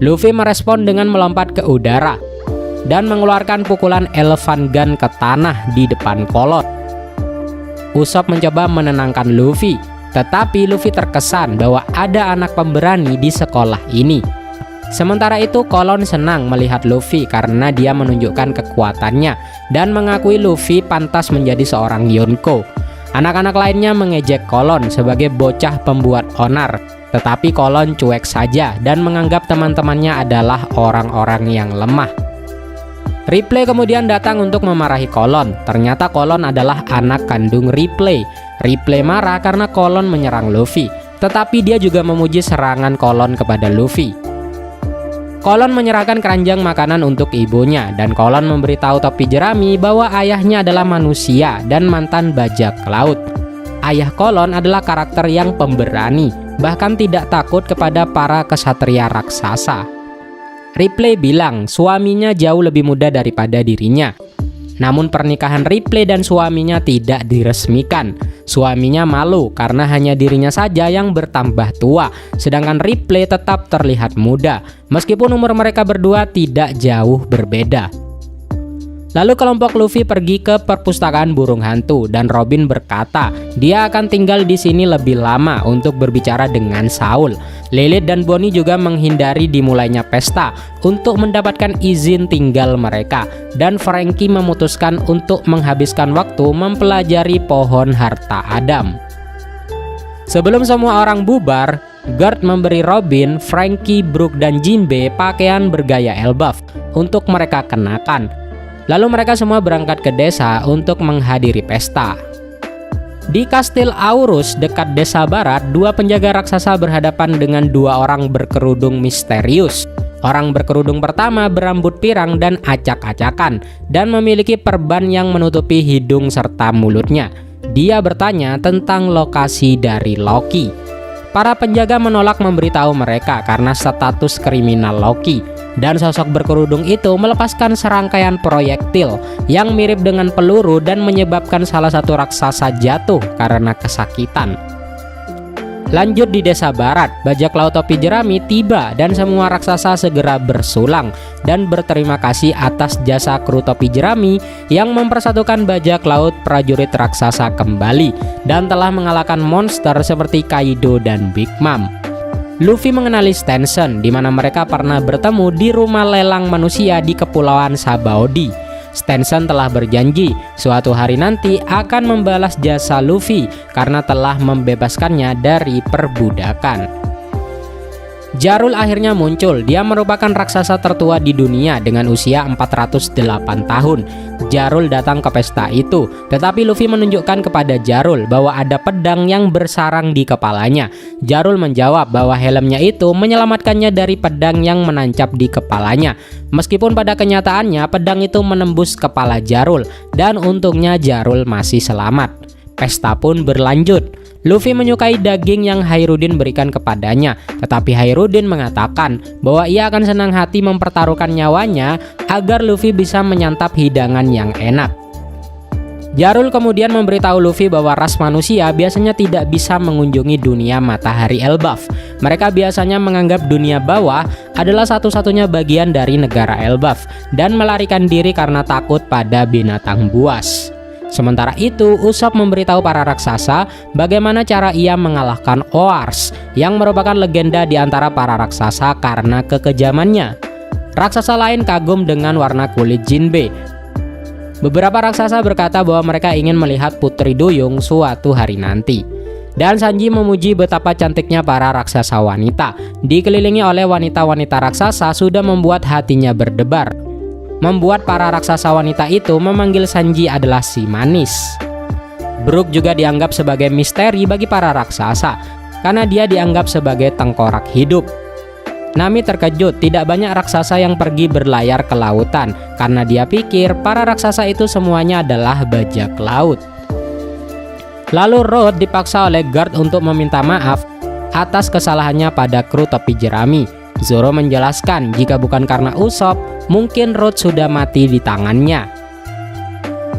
Luffy merespon dengan melompat ke udara dan mengeluarkan pukulan Elephant Gun ke tanah di depan Kolon. Usopp mencoba menenangkan Luffy, tetapi Luffy terkesan bahwa ada anak pemberani di sekolah ini. Sementara itu Kolon senang melihat Luffy karena dia menunjukkan kekuatannya dan mengakui Luffy pantas menjadi seorang Yonko. Anak-anak lainnya mengejek Kolon sebagai bocah pembuat onar, tetapi Kolon cuek saja dan menganggap teman-temannya adalah orang-orang yang lemah. Ripley kemudian datang untuk memarahi Kolon. Ternyata Kolon adalah anak kandung Ripley. Ripley marah karena Kolon menyerang Luffy, tetapi dia juga memuji serangan Kolon kepada Luffy. Kolon menyerahkan keranjang makanan untuk ibunya, dan Kolon memberitahu topi jerami bahwa ayahnya adalah manusia dan mantan bajak laut. Ayah Kolon adalah karakter yang pemberani, bahkan tidak takut kepada para kesatria raksasa. Ripley bilang suaminya jauh lebih muda daripada dirinya. Namun pernikahan Ripley dan suaminya tidak diresmikan. Suaminya malu karena hanya dirinya saja yang bertambah tua, sedangkan Ripley tetap terlihat muda, meskipun umur mereka berdua tidak jauh berbeda. Lalu kelompok Luffy pergi ke perpustakaan burung hantu, dan Robin berkata dia akan tinggal di sini lebih lama untuk berbicara dengan Saul. Lilith dan Bonnie juga menghindari dimulainya pesta untuk mendapatkan izin tinggal mereka, dan Franky memutuskan untuk menghabiskan waktu mempelajari pohon harta Adam. Sebelum semua orang bubar, Gerd memberi Robin, Franky, Brook, dan Jinbe pakaian bergaya Elbaf untuk mereka kenakan. Lalu mereka semua berangkat ke desa untuk menghadiri pesta. Di Kastil Aurus dekat desa barat, dua penjaga raksasa berhadapan dengan dua orang berkerudung misterius. Orang berkerudung pertama berambut pirang dan acak-acakan, dan memiliki perban yang menutupi hidung serta mulutnya. Dia bertanya tentang lokasi dari Loki. Para penjaga menolak memberitahu mereka karena status kriminal Loki. Dan sosok berkerudung itu melepaskan serangkaian proyektil yang mirip dengan peluru dan menyebabkan salah satu raksasa jatuh karena kesakitan. Lanjut di desa barat, bajak laut topi jerami tiba dan semua raksasa segera bersulang dan berterima kasih atas jasa kru topi jerami yang mempersatukan bajak laut prajurit raksasa kembali dan telah mengalahkan monster seperti Kaido dan Big Mom. Luffy mengenali Stenson, di mana mereka pernah bertemu di rumah lelang manusia di Kepulauan Sabaody. Stenson telah berjanji suatu hari nanti akan membalas jasa Luffy karena telah membebaskannya dari perbudakan. Jarul akhirnya muncul. Dia merupakan raksasa tertua di dunia dengan usia 408 tahun. Jarul datang ke pesta itu, tetapi Luffy menunjukkan kepada Jarul bahwa ada pedang yang bersarang di kepalanya. Jarul menjawab bahwa helmnya itu menyelamatkannya dari pedang yang menancap di kepalanya. Meskipun pada kenyataannya pedang itu menembus kepala Jarul, dan untungnya Jarul masih selamat. Pesta pun berlanjut. Luffy menyukai daging yang Hairudin berikan kepadanya, tetapi Hairudin mengatakan bahwa ia akan senang hati mempertaruhkan nyawanya agar Luffy bisa menyantap hidangan yang enak. Jarul kemudian memberitahu Luffy bahwa ras manusia biasanya tidak bisa mengunjungi dunia matahari Elbaf. Mereka biasanya menganggap dunia bawah adalah satu-satunya bagian dari negara Elbaf dan melarikan diri karena takut pada binatang buas. Sementara itu, Usopp memberitahu para raksasa bagaimana cara ia mengalahkan Oars, yang merupakan legenda di antara para raksasa karena kekejamannya. Raksasa lain kagum dengan warna kulit Jinbe. Beberapa raksasa berkata bahwa mereka ingin melihat Putri Duyung suatu hari nanti. Dan Sanji memuji betapa cantiknya para raksasa wanita. Dikelilingi oleh wanita-wanita raksasa sudah membuat hatinya berdebar, membuat para raksasa wanita itu memanggil Sanji adalah si manis. Brook juga dianggap sebagai misteri bagi para raksasa, karena dia dianggap sebagai tengkorak hidup. Nami terkejut tidak banyak raksasa yang pergi berlayar ke lautan, karena dia pikir para raksasa itu semuanya adalah bajak laut. Lalu Road dipaksa oleh guard untuk meminta maaf atas kesalahannya pada kru topi jerami. Zoro menjelaskan jika bukan karena Usopp, mungkin Road sudah mati di tangannya.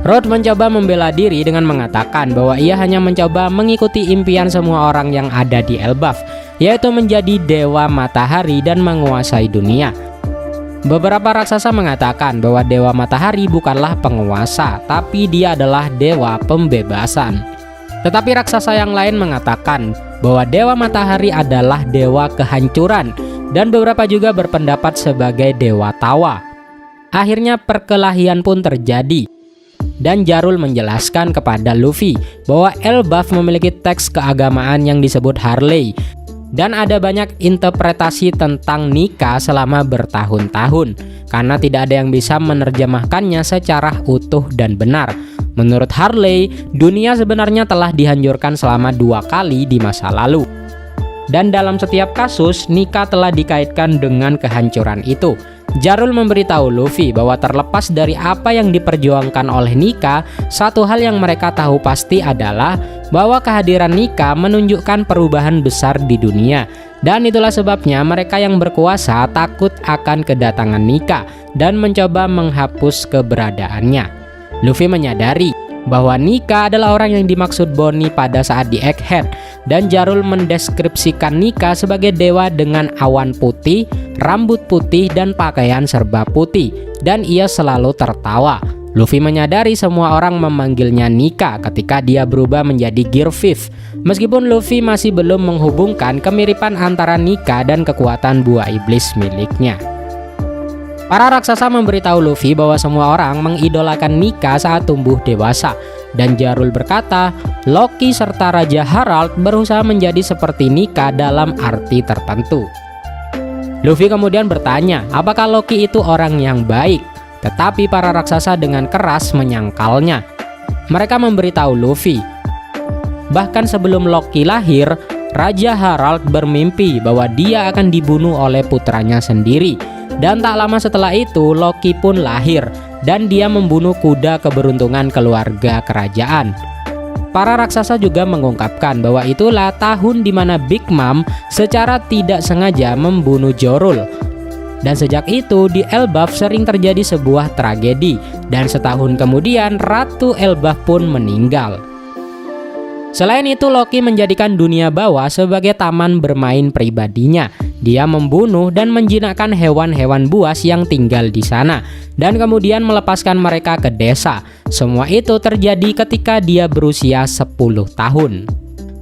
Road mencoba membela diri dengan mengatakan bahwa ia hanya mencoba mengikuti impian semua orang yang ada di Elbaf, yaitu menjadi dewa matahari dan menguasai dunia. Beberapa raksasa mengatakan bahwa dewa matahari bukanlah penguasa, tapi dia adalah dewa pembebasan. Tetapi raksasa yang lain mengatakan bahwa dewa matahari adalah dewa kehancuran, dan beberapa juga berpendapat sebagai dewa tawa. Akhirnya perkelahian pun terjadi, dan Jarul menjelaskan kepada Luffy bahwa Elbaf memiliki teks keagamaan yang disebut Harley, dan ada banyak interpretasi tentang nikah selama bertahun-tahun, karena tidak ada yang bisa menerjemahkannya secara utuh dan benar. Menurut Harley, dunia sebenarnya telah dihancurkan selama 2 kali di masa lalu. Dan dalam setiap kasus, nikah telah dikaitkan dengan kehancuran itu. Jarul memberitahu Luffy bahwa terlepas dari apa yang diperjuangkan oleh Nika, satu hal yang mereka tahu pasti adalah bahwa kehadiran Nika menunjukkan perubahan besar di dunia. Dan itulah sebabnya mereka yang berkuasa takut akan kedatangan Nika dan mencoba menghapus keberadaannya. Luffy menyadari bahwa Nika adalah orang yang dimaksud Bonnie pada saat di Egghead, dan Jarul mendeskripsikan Nika sebagai dewa dengan awan putih, rambut putih, dan pakaian serba putih, dan ia selalu tertawa. Luffy menyadari semua orang memanggilnya Nika ketika dia berubah menjadi Gear 5, meskipun Luffy masih belum menghubungkan kemiripan antara Nika dan kekuatan buah iblis miliknya. Para raksasa memberitahu Luffy bahwa semua orang mengidolakan Nika saat tumbuh dewasa, dan Jarul berkata, Loki serta Raja Harald berusaha menjadi seperti Nika dalam arti tertentu. Luffy kemudian bertanya, apakah Loki itu orang yang baik? Tetapi para raksasa dengan keras menyangkalnya. Mereka memberitahu Luffy, bahkan sebelum Loki lahir, Raja Harald bermimpi bahwa dia akan dibunuh oleh putranya sendiri. Dan tak lama setelah itu Loki pun lahir, dan dia membunuh kuda keberuntungan keluarga kerajaan. Para raksasa juga mengungkapkan bahwa itulah tahun di mana Big Mom secara tidak sengaja membunuh Jorul. Dan sejak itu di Elbaf sering terjadi sebuah tragedi, dan setahun kemudian Ratu Elbaf pun meninggal. Selain itu, Loki menjadikan dunia bawah sebagai taman bermain pribadinya. Dia membunuh dan menjinakkan hewan-hewan buas yang tinggal di sana, dan kemudian melepaskan mereka ke desa. Semua itu terjadi ketika dia berusia 10 tahun.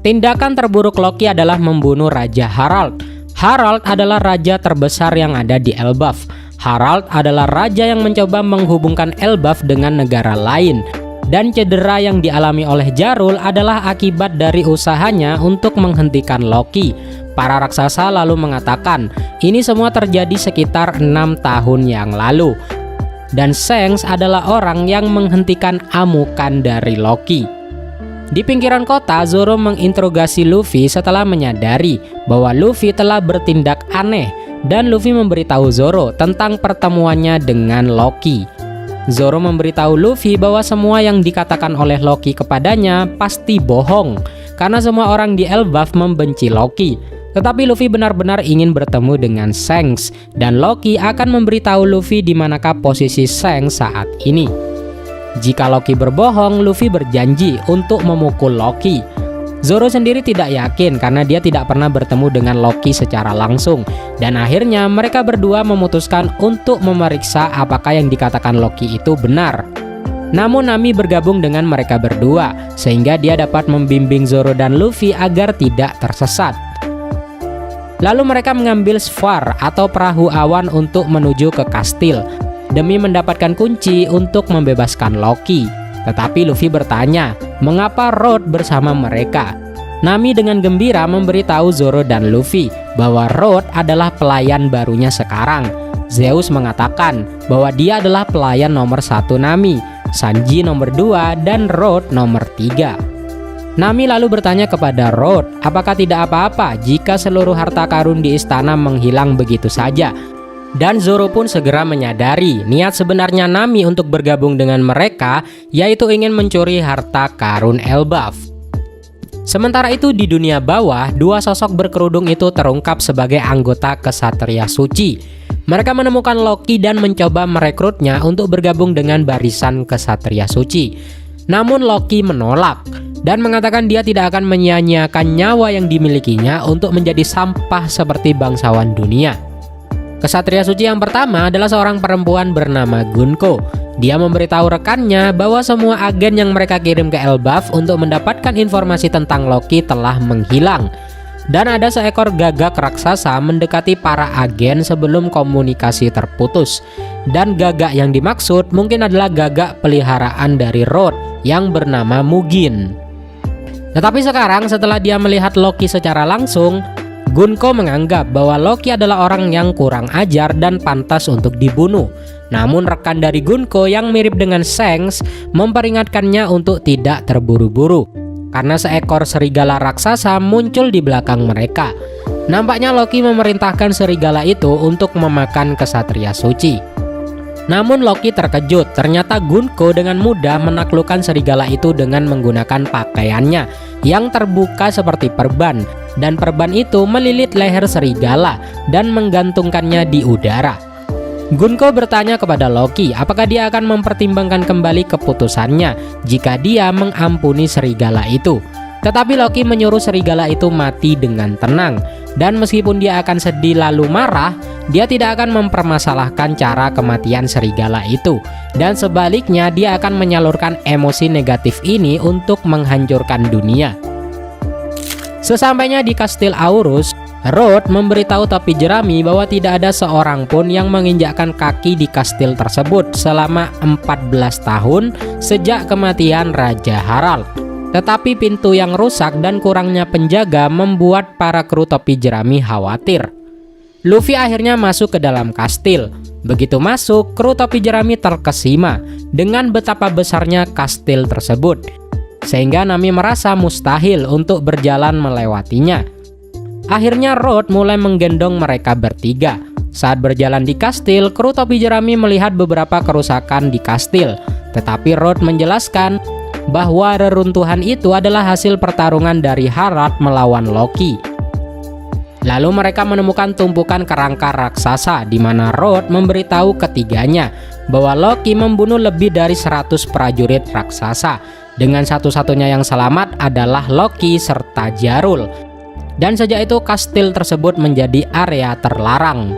Tindakan terburuk Loki adalah membunuh Raja Harald. Harald adalah raja terbesar yang ada di Elbaf. Harald adalah raja yang mencoba menghubungkan Elbaf dengan negara lain. Dan cedera yang dialami oleh Jarul adalah akibat dari usahanya untuk menghentikan Loki. Para raksasa lalu mengatakan, ini semua terjadi sekitar 6 tahun yang lalu. Dan Shanks adalah orang yang menghentikan amukan dari Loki. Di pinggiran kota, Zoro menginterogasi Luffy setelah menyadari bahwa Luffy telah bertindak aneh. Dan Luffy memberitahu Zoro tentang pertemuannya dengan Loki. Zoro memberitahu Luffy bahwa semua yang dikatakan oleh Loki kepadanya pasti bohong, karena semua orang di Elbaf membenci Loki. Tetapi Luffy benar-benar ingin bertemu dengan Shanks, dan Loki akan memberitahu Luffy di manakah posisi Shanks saat ini. Jika Loki berbohong, Luffy berjanji untuk memukul Loki. Zoro sendiri tidak yakin karena dia tidak pernah bertemu dengan Loki secara langsung, dan akhirnya mereka berdua memutuskan untuk memeriksa apakah yang dikatakan Loki itu benar. Namun Nami bergabung dengan mereka berdua, sehingga dia dapat membimbing Zoro dan Luffy agar tidak tersesat. Lalu mereka mengambil Sfar atau perahu awan untuk menuju ke kastil, demi mendapatkan kunci untuk membebaskan Loki. Tetapi Luffy bertanya, mengapa Road bersama mereka? Nami dengan gembira memberitahu Zoro dan Luffy bahwa Road adalah pelayan barunya sekarang. Zeus mengatakan bahwa dia adalah pelayan nomor 1 Nami, Sanji nomor 2, dan Road nomor 3. Nami lalu bertanya kepada Road, apakah tidak apa-apa jika seluruh harta karun di istana menghilang begitu saja? Dan Zoro pun segera menyadari niat sebenarnya Nami untuk bergabung dengan mereka, yaitu ingin mencuri harta karun Elbaf. Sementara itu di dunia bawah, dua sosok berkerudung itu terungkap sebagai anggota Ksatria Suci. Mereka menemukan Loki dan mencoba merekrutnya untuk bergabung dengan barisan Ksatria Suci. Namun Loki menolak dan mengatakan dia tidak akan menyia-nyiakan nyawa yang dimilikinya untuk menjadi sampah seperti bangsawan dunia. Ksatria Suci yang pertama adalah seorang perempuan bernama Gunko. Dia memberitahu rekannya bahwa semua agen yang mereka kirim ke Elbaf untuk mendapatkan informasi tentang Loki telah menghilang. Dan ada seekor gagak raksasa mendekati para agen sebelum komunikasi terputus. Dan gagak yang dimaksud mungkin adalah gagak peliharaan dari Road yang bernama Mugen. Tetapi sekarang setelah dia melihat Loki secara langsung, Gunko menganggap bahwa Loki adalah orang yang kurang ajar dan pantas untuk dibunuh. Namun rekan dari Gunko yang mirip dengan Shanks memperingatkannya untuk tidak terburu-buru, karena seekor serigala raksasa muncul di belakang mereka. Nampaknya Loki memerintahkan serigala itu untuk memakan Ksatria Suci. Namun Loki terkejut, ternyata Gunko dengan mudah menaklukkan serigala itu dengan menggunakan pakaiannya yang terbuka seperti perban, dan perban itu melilit leher serigala dan menggantungkannya di udara. Gunko bertanya kepada Loki apakah dia akan mempertimbangkan kembali keputusannya jika dia mengampuni serigala itu. Tetapi Loki menyuruh serigala itu mati dengan tenang, dan meskipun dia akan sedih lalu marah, dia tidak akan mempermasalahkan cara kematian serigala itu, dan sebaliknya dia akan menyalurkan emosi negatif ini untuk menghancurkan dunia. Sesampainya di kastil Aurus, Road memberitahu topi jerami bahwa tidak ada seorang pun yang menginjakkan kaki di kastil tersebut selama 14 tahun sejak kematian Raja Harald. Tetapi pintu yang rusak dan kurangnya penjaga membuat para kru topi jerami khawatir. Luffy akhirnya masuk ke dalam kastil. Begitu masuk, kru topi jerami terkesima dengan betapa besarnya kastil tersebut, sehingga Nami merasa mustahil untuk berjalan melewatinya. Akhirnya Road mulai menggendong mereka bertiga. Saat berjalan di kastil, kru topi jerami melihat beberapa kerusakan di kastil. Tetapi Road menjelaskan bahwa reruntuhan itu adalah hasil pertarungan dari Harald melawan Loki. Lalu mereka menemukan tumpukan kerangka raksasa di mana Road memberitahu ketiganya bahwa Loki membunuh lebih dari 100 prajurit raksasa. Dengan satu-satunya yang selamat adalah Loki serta Jarul. Dan sejak itu kastil tersebut menjadi area terlarang.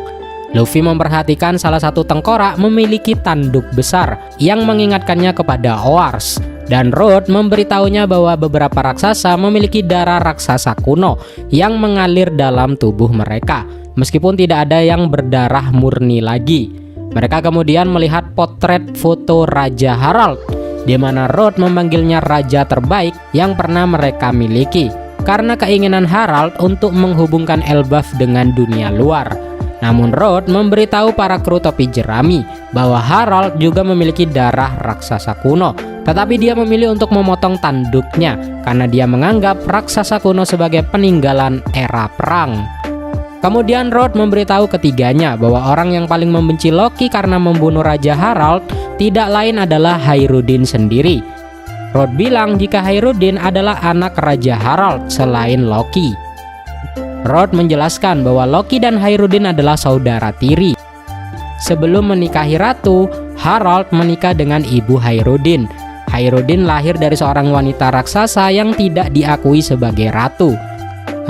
Luffy memperhatikan salah satu tengkorak memiliki tanduk besar yang mengingatkannya kepada Oars. Dan Road memberitahunya bahwa beberapa raksasa memiliki darah raksasa kuno yang mengalir dalam tubuh mereka, meskipun tidak ada yang berdarah murni lagi. Mereka kemudian melihat potret foto Raja Harald, di mana Road memanggilnya raja terbaik yang pernah mereka miliki, karena keinginan Harald untuk menghubungkan Elbaf dengan dunia luar. Namun Road memberitahu para kru topi jerami bahwa Harald juga memiliki darah raksasa kuno, tetapi dia memilih untuk memotong tanduknya karena dia menganggap raksasa kuno sebagai peninggalan era perang. Kemudian Road memberitahu ketiganya bahwa orang yang paling membenci Loki karena membunuh Raja Harald tidak lain adalah Hairudin sendiri. Road bilang jika Hairudin adalah anak Raja Harald selain Loki. Road menjelaskan bahwa Loki dan Hairudin adalah saudara tiri. Sebelum menikahi ratu, Harald menikah dengan ibu Hairudin. Hairudin lahir dari seorang wanita raksasa yang tidak diakui sebagai ratu.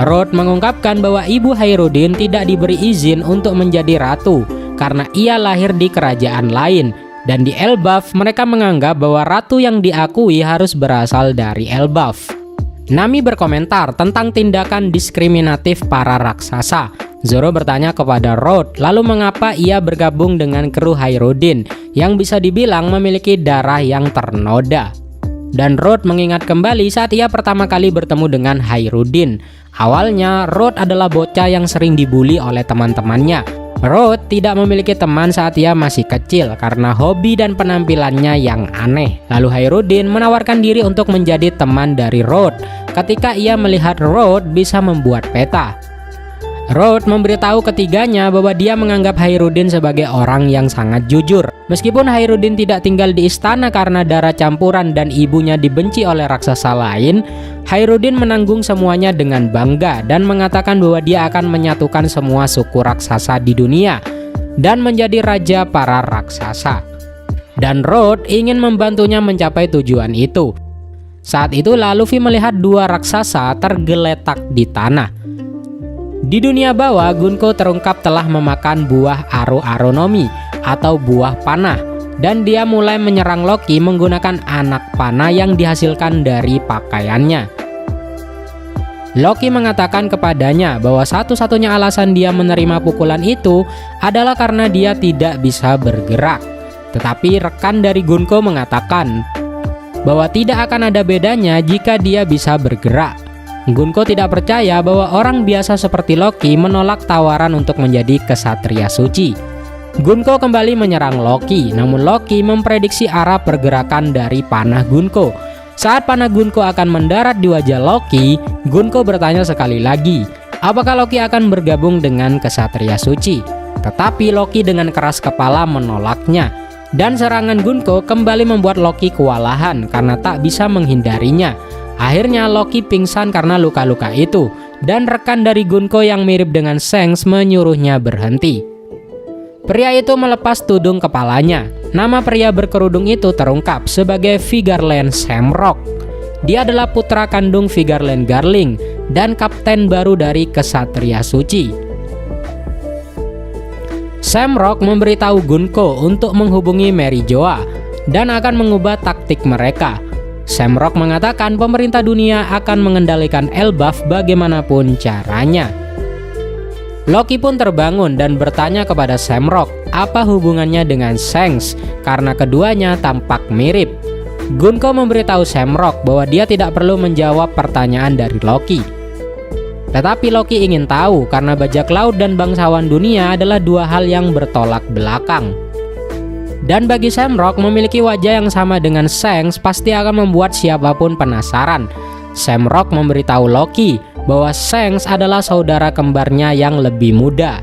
Road mengungkapkan bahwa ibu Hairudin tidak diberi izin untuk menjadi ratu karena ia lahir di kerajaan lain, Dan di Elbaf, mereka menganggap bahwa ratu yang diakui harus berasal dari Elbaf. Nami berkomentar tentang tindakan diskriminatif para raksasa. Zoro bertanya kepada Road, lalu mengapa ia bergabung dengan kru Hayruddin yang bisa dibilang memiliki darah yang ternoda. Dan Road mengingat kembali saat ia pertama kali bertemu dengan Hayruddin. Awalnya, Road adalah bocah yang sering dibully oleh teman-temannya. Road tidak memiliki teman saat ia masih kecil karena hobi dan penampilannya yang aneh. Lalu Hayruddin menawarkan diri untuk menjadi teman dari Road ketika ia melihat Road bisa membuat peta. Road memberitahu ketiganya bahwa dia menganggap Hayruddin sebagai orang yang sangat jujur. Meskipun Hayruddin tidak tinggal di istana karena darah campuran dan ibunya dibenci oleh raksasa lain, Hayruddin menanggung semuanya dengan bangga dan mengatakan bahwa dia akan menyatukan semua suku raksasa di dunia dan menjadi raja para raksasa. Dan Road ingin membantunya mencapai tujuan itu. Saat itulah Luffy melihat dua raksasa tergeletak di tanah. Di dunia bawah, Gunko terungkap telah memakan buah Aru-Aru-no-Mi atau buah panah, dan dia mulai menyerang Loki menggunakan anak panah yang dihasilkan dari pakaiannya. Loki mengatakan kepadanya bahwa satu-satunya alasan dia menerima pukulan itu adalah karena dia tidak bisa bergerak. Tetapi rekan dari Gunko mengatakan bahwa tidak akan ada bedanya jika dia bisa bergerak. Gunko tidak percaya bahwa orang biasa seperti Loki menolak tawaran untuk menjadi kesatria suci. Gunko kembali menyerang Loki, namun Loki memprediksi arah pergerakan dari panah Gunko. Saat panah Gunko akan mendarat di wajah Loki, Gunko bertanya sekali lagi, apakah Loki akan bergabung dengan kesatria suci? Tetapi Loki dengan keras kepala menolaknya, dan serangan Gunko kembali membuat Loki kewalahan karena tak bisa menghindarinya. Akhirnya Loki pingsan karena luka-luka itu, dan rekan dari Gunko yang mirip dengan Shanks menyuruhnya berhenti. Pria itu melepas tudung kepalanya. Nama pria berkerudung itu terungkap sebagai Vigarland Shamrock. Dia adalah putra kandung Vigarland Garling dan kapten baru dari Kesatria Suci. Shamrock memberitahu Gunko untuk menghubungi Mary Joa dan akan mengubah taktik mereka. Shamrock mengatakan pemerintah dunia akan mengendalikan Elbaf bagaimanapun caranya. Loki pun terbangun dan bertanya kepada Shamrock apa hubungannya dengan Shanks karena keduanya tampak mirip. Gunko memberitahu Shamrock bahwa dia tidak perlu menjawab pertanyaan dari Loki. Tetapi Loki ingin tahu karena bajak laut dan bangsawan dunia adalah dua hal yang bertolak belakang. Dan bagi Shamrock, memiliki wajah yang sama dengan Shanks pasti akan membuat siapapun penasaran. Shamrock memberitahu Loki bahwa Shanks adalah saudara kembarnya yang lebih muda.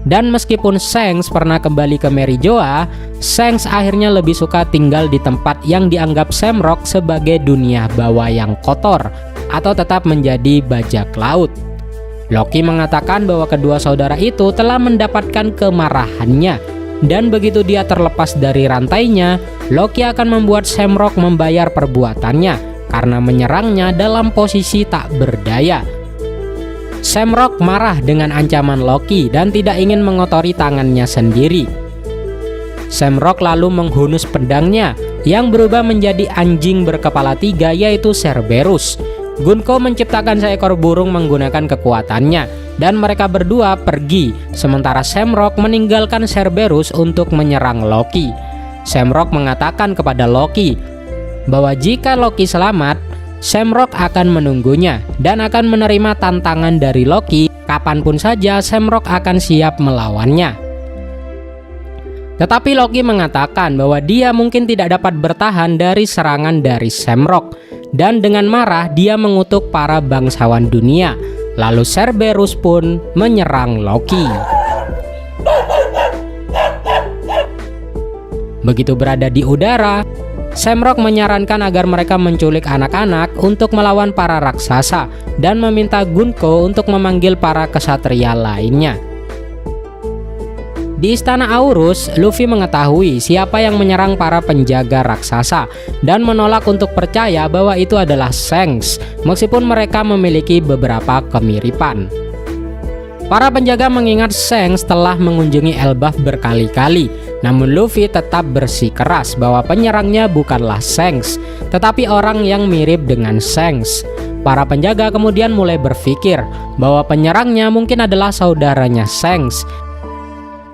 Dan meskipun Shanks pernah kembali ke Mary Joa, Shanks akhirnya lebih suka tinggal di tempat yang dianggap Shamrock sebagai dunia bawah yang kotor atau tetap menjadi bajak laut. Loki mengatakan bahwa kedua saudara itu telah mendapatkan kemarahannya. Dan begitu dia terlepas dari rantainya, Loki akan membuat Shamrock membayar perbuatannya karena menyerangnya dalam posisi tak berdaya. Shamrock marah dengan ancaman Loki dan tidak ingin mengotori tangannya sendiri. Shamrock lalu menghunus pedangnya yang berubah menjadi anjing berkepala tiga, yaitu Cerberus. Gunko menciptakan seekor burung menggunakan kekuatannya, dan mereka berdua pergi, sementara Shamrock meninggalkan Cerberus untuk menyerang Loki. Shamrock mengatakan kepada Loki bahwa jika Loki selamat, Shamrock akan menunggunya dan akan menerima tantangan dari Loki kapanpun saja Shamrock akan siap melawannya. Tetapi Loki mengatakan bahwa dia mungkin tidak dapat bertahan dari serangan dari Shamrock, dan dengan marah dia mengutuk para bangsawan dunia. Lalu Cerberus pun menyerang Loki. Begitu berada di udara, Shamrock menyarankan agar mereka menculik anak-anak untuk melawan para raksasa dan meminta Gunko untuk memanggil para kesatria lainnya. Di istana Aurus, Luffy mengetahui siapa yang menyerang para penjaga raksasa dan menolak untuk percaya bahwa itu adalah Shanks, meskipun mereka memiliki beberapa kemiripan. Para penjaga mengingat Shanks telah mengunjungi Elbaf berkali-kali, Namun Luffy tetap bersikeras bahwa penyerangnya bukanlah Shanks, tetapi orang yang mirip dengan Shanks. Para penjaga kemudian mulai berpikir bahwa penyerangnya mungkin adalah saudaranya Shanks.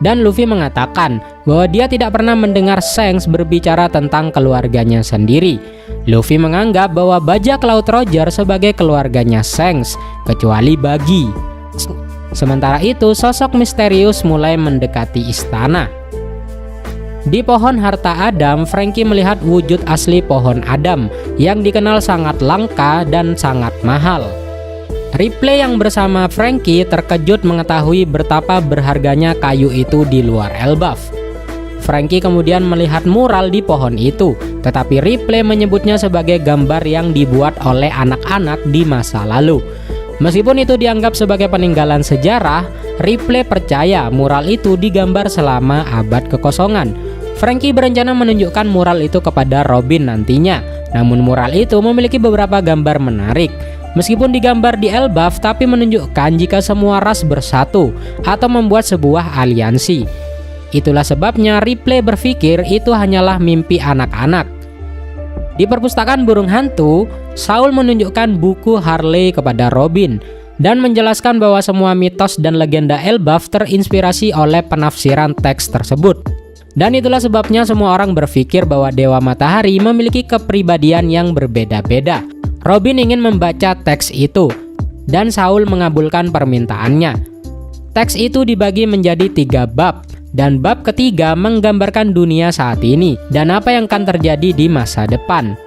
Dan Luffy mengatakan bahwa dia tidak pernah mendengar Shanks berbicara tentang keluarganya sendiri. Luffy menganggap bahwa bajak laut Roger sebagai keluarganya Shanks, kecuali Buggy. Sementara itu, sosok misterius mulai mendekati istana. Di pohon harta Adam, Franky melihat wujud asli pohon Adam yang dikenal sangat langka dan sangat mahal. Ripley yang bersama Franky terkejut mengetahui betapa berharganya kayu itu di luar Elbaf. Franky kemudian melihat mural di pohon itu, tetapi Ripley menyebutnya sebagai gambar yang dibuat oleh anak-anak di masa lalu. Meskipun itu dianggap sebagai peninggalan sejarah, Ripley percaya mural itu digambar selama abad kekosongan. Franky berencana menunjukkan mural itu kepada Robin nantinya. Namun mural itu memiliki beberapa gambar menarik. Meskipun digambar di Elbaf, tapi menunjukkan jika semua ras bersatu atau membuat sebuah aliansi. Itulah sebabnya Ripley berpikir itu hanyalah mimpi anak-anak. Di perpustakaan burung hantu, Saul menunjukkan buku Harley kepada Robin dan menjelaskan bahwa semua mitos dan legenda Elbaf terinspirasi oleh penafsiran teks tersebut. Dan itulah sebabnya semua orang berpikir bahwa Dewa Matahari memiliki kepribadian yang berbeda-beda. Robin ingin membaca teks itu, dan Saul mengabulkan permintaannya. Teks itu dibagi menjadi 3 bab, dan bab ketiga menggambarkan dunia saat ini dan apa yang akan terjadi di masa depan.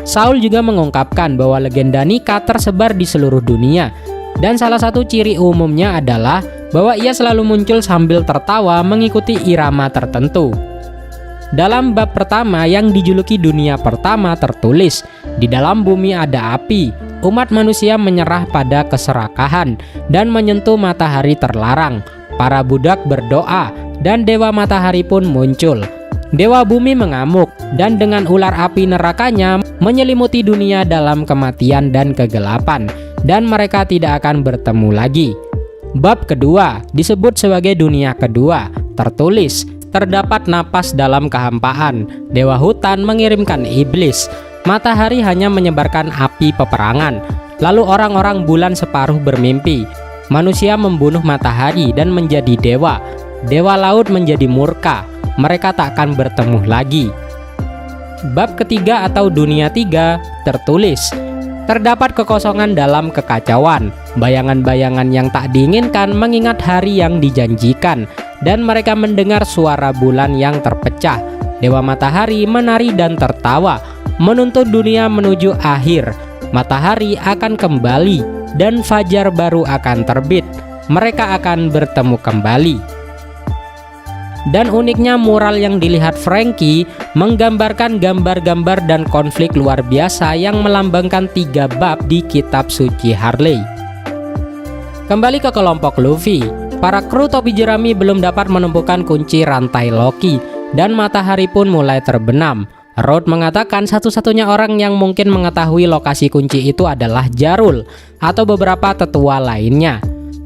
Saul juga mengungkapkan bahwa legenda Nika tersebar di seluruh dunia, dan salah satu ciri umumnya adalah bahwa ia selalu muncul sambil tertawa mengikuti irama tertentu. Dalam bab pertama yang dijuluki dunia pertama tertulis, di dalam bumi ada api, umat manusia menyerah pada keserakahan dan menyentuh matahari terlarang. Para budak berdoa dan Dewa Matahari pun muncul. Dewa Bumi mengamuk dan dengan ular api nerakanya menyelimuti dunia dalam kematian dan kegelapan, dan mereka tidak akan bertemu lagi. Bab kedua disebut sebagai dunia kedua, tertulis, terdapat napas dalam kehampaan, Dewa Hutan mengirimkan iblis, matahari hanya menyebarkan api peperangan, lalu orang-orang bulan separuh bermimpi, manusia membunuh matahari dan menjadi dewa, Dewa Laut menjadi murka, mereka tak akan bertemu lagi. Bab ketiga atau dunia tiga tertulis, terdapat kekosongan dalam kekacauan, bayangan-bayangan yang tak diinginkan mengingat hari yang dijanjikan, dan mereka mendengar suara bulan yang terpecah. Dewa Matahari menari dan tertawa, menuntun dunia menuju akhir. Matahari akan kembali, dan fajar baru akan terbit. Mereka akan bertemu kembali. Dan uniknya mural yang dilihat Franky menggambarkan gambar-gambar dan konflik luar biasa yang melambangkan 3 bab di kitab suci Harley. Kembali ke kelompok Luffy, para kru topi jerami belum dapat menemukan kunci rantai Loki, dan matahari pun mulai terbenam. Road mengatakan satu-satunya orang yang mungkin mengetahui lokasi kunci itu adalah Jarul atau beberapa tetua lainnya.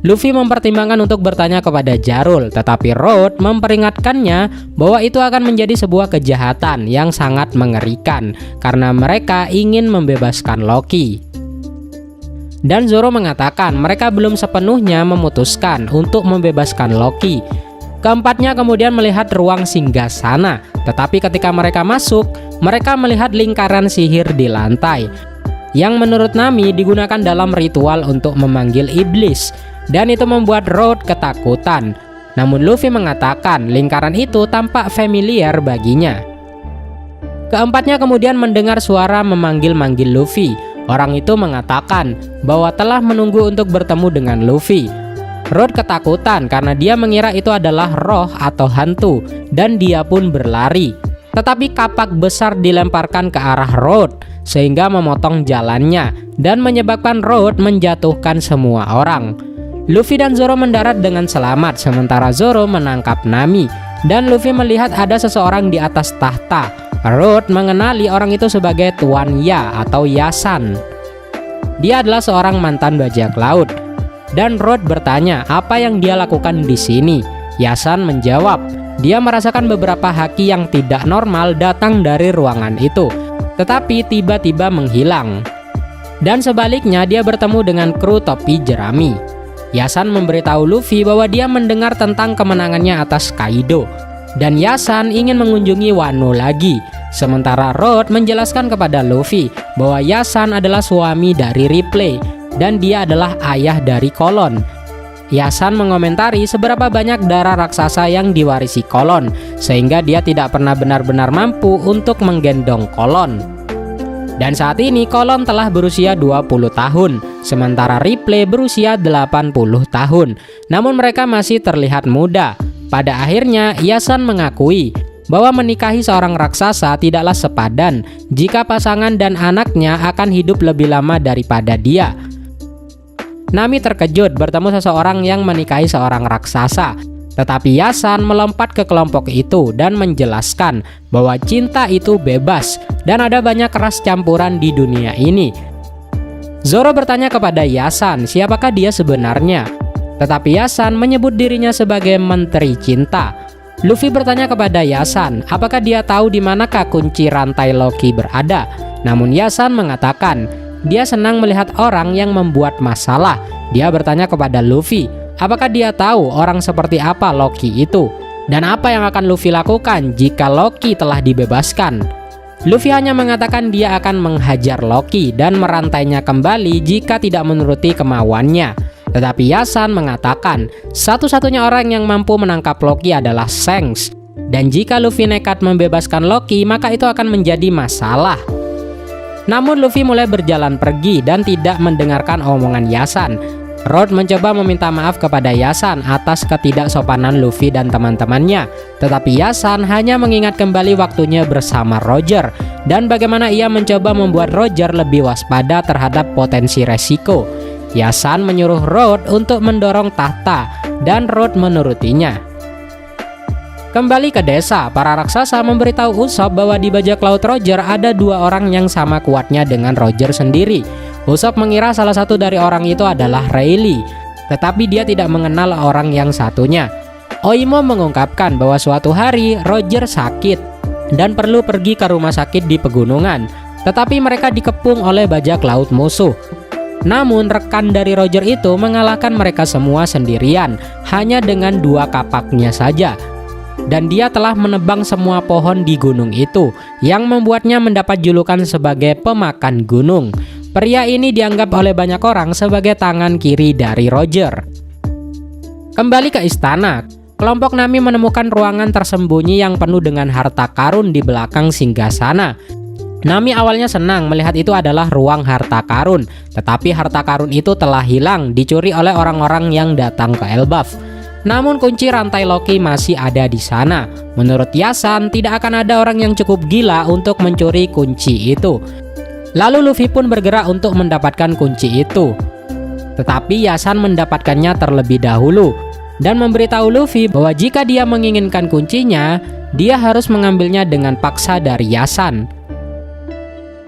Luffy mempertimbangkan untuk bertanya kepada Jarul, tetapi Road memperingatkannya bahwa itu akan menjadi sebuah kejahatan yang sangat mengerikan karena mereka ingin membebaskan Loki. Dan Zoro mengatakan mereka belum sepenuhnya memutuskan untuk membebaskan Loki. Keempatnya kemudian melihat ruang singgasana, tetapi ketika mereka masuk, mereka melihat lingkaran sihir di lantai yang menurut Nami digunakan dalam ritual untuk memanggil iblis. Dan itu membuat Road ketakutan. Namun Luffy mengatakan lingkaran itu tampak familiar baginya. Keempatnya kemudian mendengar suara memanggil-manggil Luffy. Orang itu mengatakan bahwa telah menunggu untuk bertemu dengan Luffy. Road ketakutan karena dia mengira itu adalah roh atau hantu, dan dia pun berlari. Tetapi kapak besar dilemparkan ke arah Road sehingga memotong jalannya dan menyebabkan Road menjatuhkan semua orang. Luffy dan Zoro mendarat dengan selamat, sementara Zoro menangkap Nami, dan Luffy melihat ada seseorang di atas tahta. Road mengenali orang itu sebagai Tuan Ya atau Yasan. Dia adalah seorang mantan bajak laut, dan Road bertanya apa yang dia lakukan di sini. Yasan menjawab Dia merasakan beberapa haki yang tidak normal datang dari ruangan itu, tetapi tiba-tiba menghilang. Dan sebaliknya dia bertemu dengan kru topi jerami. Yasan memberitahu Luffy bahwa dia mendengar tentang kemenangannya atas Kaido, dan Yasan ingin mengunjungi Wano lagi. Sementara Road menjelaskan kepada Luffy bahwa Yasan adalah suami dari Ripley dan dia adalah ayah dari Kolon. Yasan mengomentari seberapa banyak darah raksasa yang diwarisi Kolon, sehingga dia tidak pernah benar-benar mampu untuk menggendong Kolon. Dan saat ini Kolon telah berusia 20 tahun, sementara Ripley berusia 80 tahun. Namun mereka masih terlihat muda. Pada akhirnya Yasan mengakui bahwa menikahi seorang raksasa tidaklah sepadan jika pasangan dan anaknya akan hidup lebih lama daripada dia. Nami terkejut bertemu seseorang yang menikahi seorang raksasa, tetapi Yasan melompat ke kelompok itu dan menjelaskan bahwa cinta itu bebas dan ada banyak ras campuran di dunia ini. Zoro bertanya kepada Yasan siapakah dia sebenarnya, tetapi Yasan menyebut dirinya sebagai Menteri Cinta. Luffy bertanya kepada Yasan apakah dia tahu di manakah kunci rantai Loki berada. Namun Yasan mengatakan dia senang melihat orang yang membuat masalah. Dia bertanya kepada Luffy apakah dia tahu orang seperti apa Loki itu, dan apa yang akan Luffy lakukan jika Loki telah dibebaskan. Luffy hanya mengatakan dia akan menghajar Loki dan merantainya kembali jika tidak menuruti kemauannya. Tetapi Yasan mengatakan satu-satunya orang yang mampu menangkap Loki adalah Shanks, dan jika Luffy nekat membebaskan Loki maka itu akan menjadi masalah. Namun Luffy mulai berjalan pergi dan tidak mendengarkan omongan Yasan. Road mencoba meminta maaf kepada Yasan atas ketidaksopanan Luffy dan teman-temannya, tetapi Yasan hanya mengingat kembali waktunya bersama Roger dan bagaimana ia mencoba membuat Roger lebih waspada terhadap potensi resiko. Yasan menyuruh Road untuk mendorong tahta dan Road menurutinya. Kembali ke desa, para raksasa memberitahu Usopp bahwa di bajak laut Roger ada dua orang yang sama kuatnya dengan Roger sendiri. Usopp mengira salah satu dari orang itu adalah Rayleigh, tetapi dia tidak mengenal orang yang satunya. Oimo mengungkapkan bahwa suatu hari Roger sakit dan perlu pergi ke rumah sakit di pegunungan, tetapi mereka dikepung oleh bajak laut musuh. Namun rekan dari Roger itu mengalahkan mereka semua sendirian, hanya dengan dua kapaknya saja. Dan dia telah menebang semua pohon di gunung itu, yang membuatnya mendapat julukan sebagai pemakan gunung. Pria ini dianggap oleh banyak orang sebagai tangan kiri dari Roger. Kembali ke istana, kelompok Nami menemukan ruangan tersembunyi yang penuh dengan harta karun di belakang singgasana. Nami awalnya senang melihat itu adalah ruang harta karun, tetapi harta karun itu telah hilang, dicuri oleh orang-orang yang datang ke Elbaf. Namun kunci rantai Loki masih ada di sana. Menurut Yasan, tidak akan ada orang yang cukup gila untuk mencuri kunci itu. Lalu Luffy pun bergerak untuk mendapatkan kunci itu. Tetapi Yasan mendapatkannya terlebih dahulu dan memberitahu Luffy bahwa jika dia menginginkan kuncinya, dia harus mengambilnya dengan paksa dari Yasan.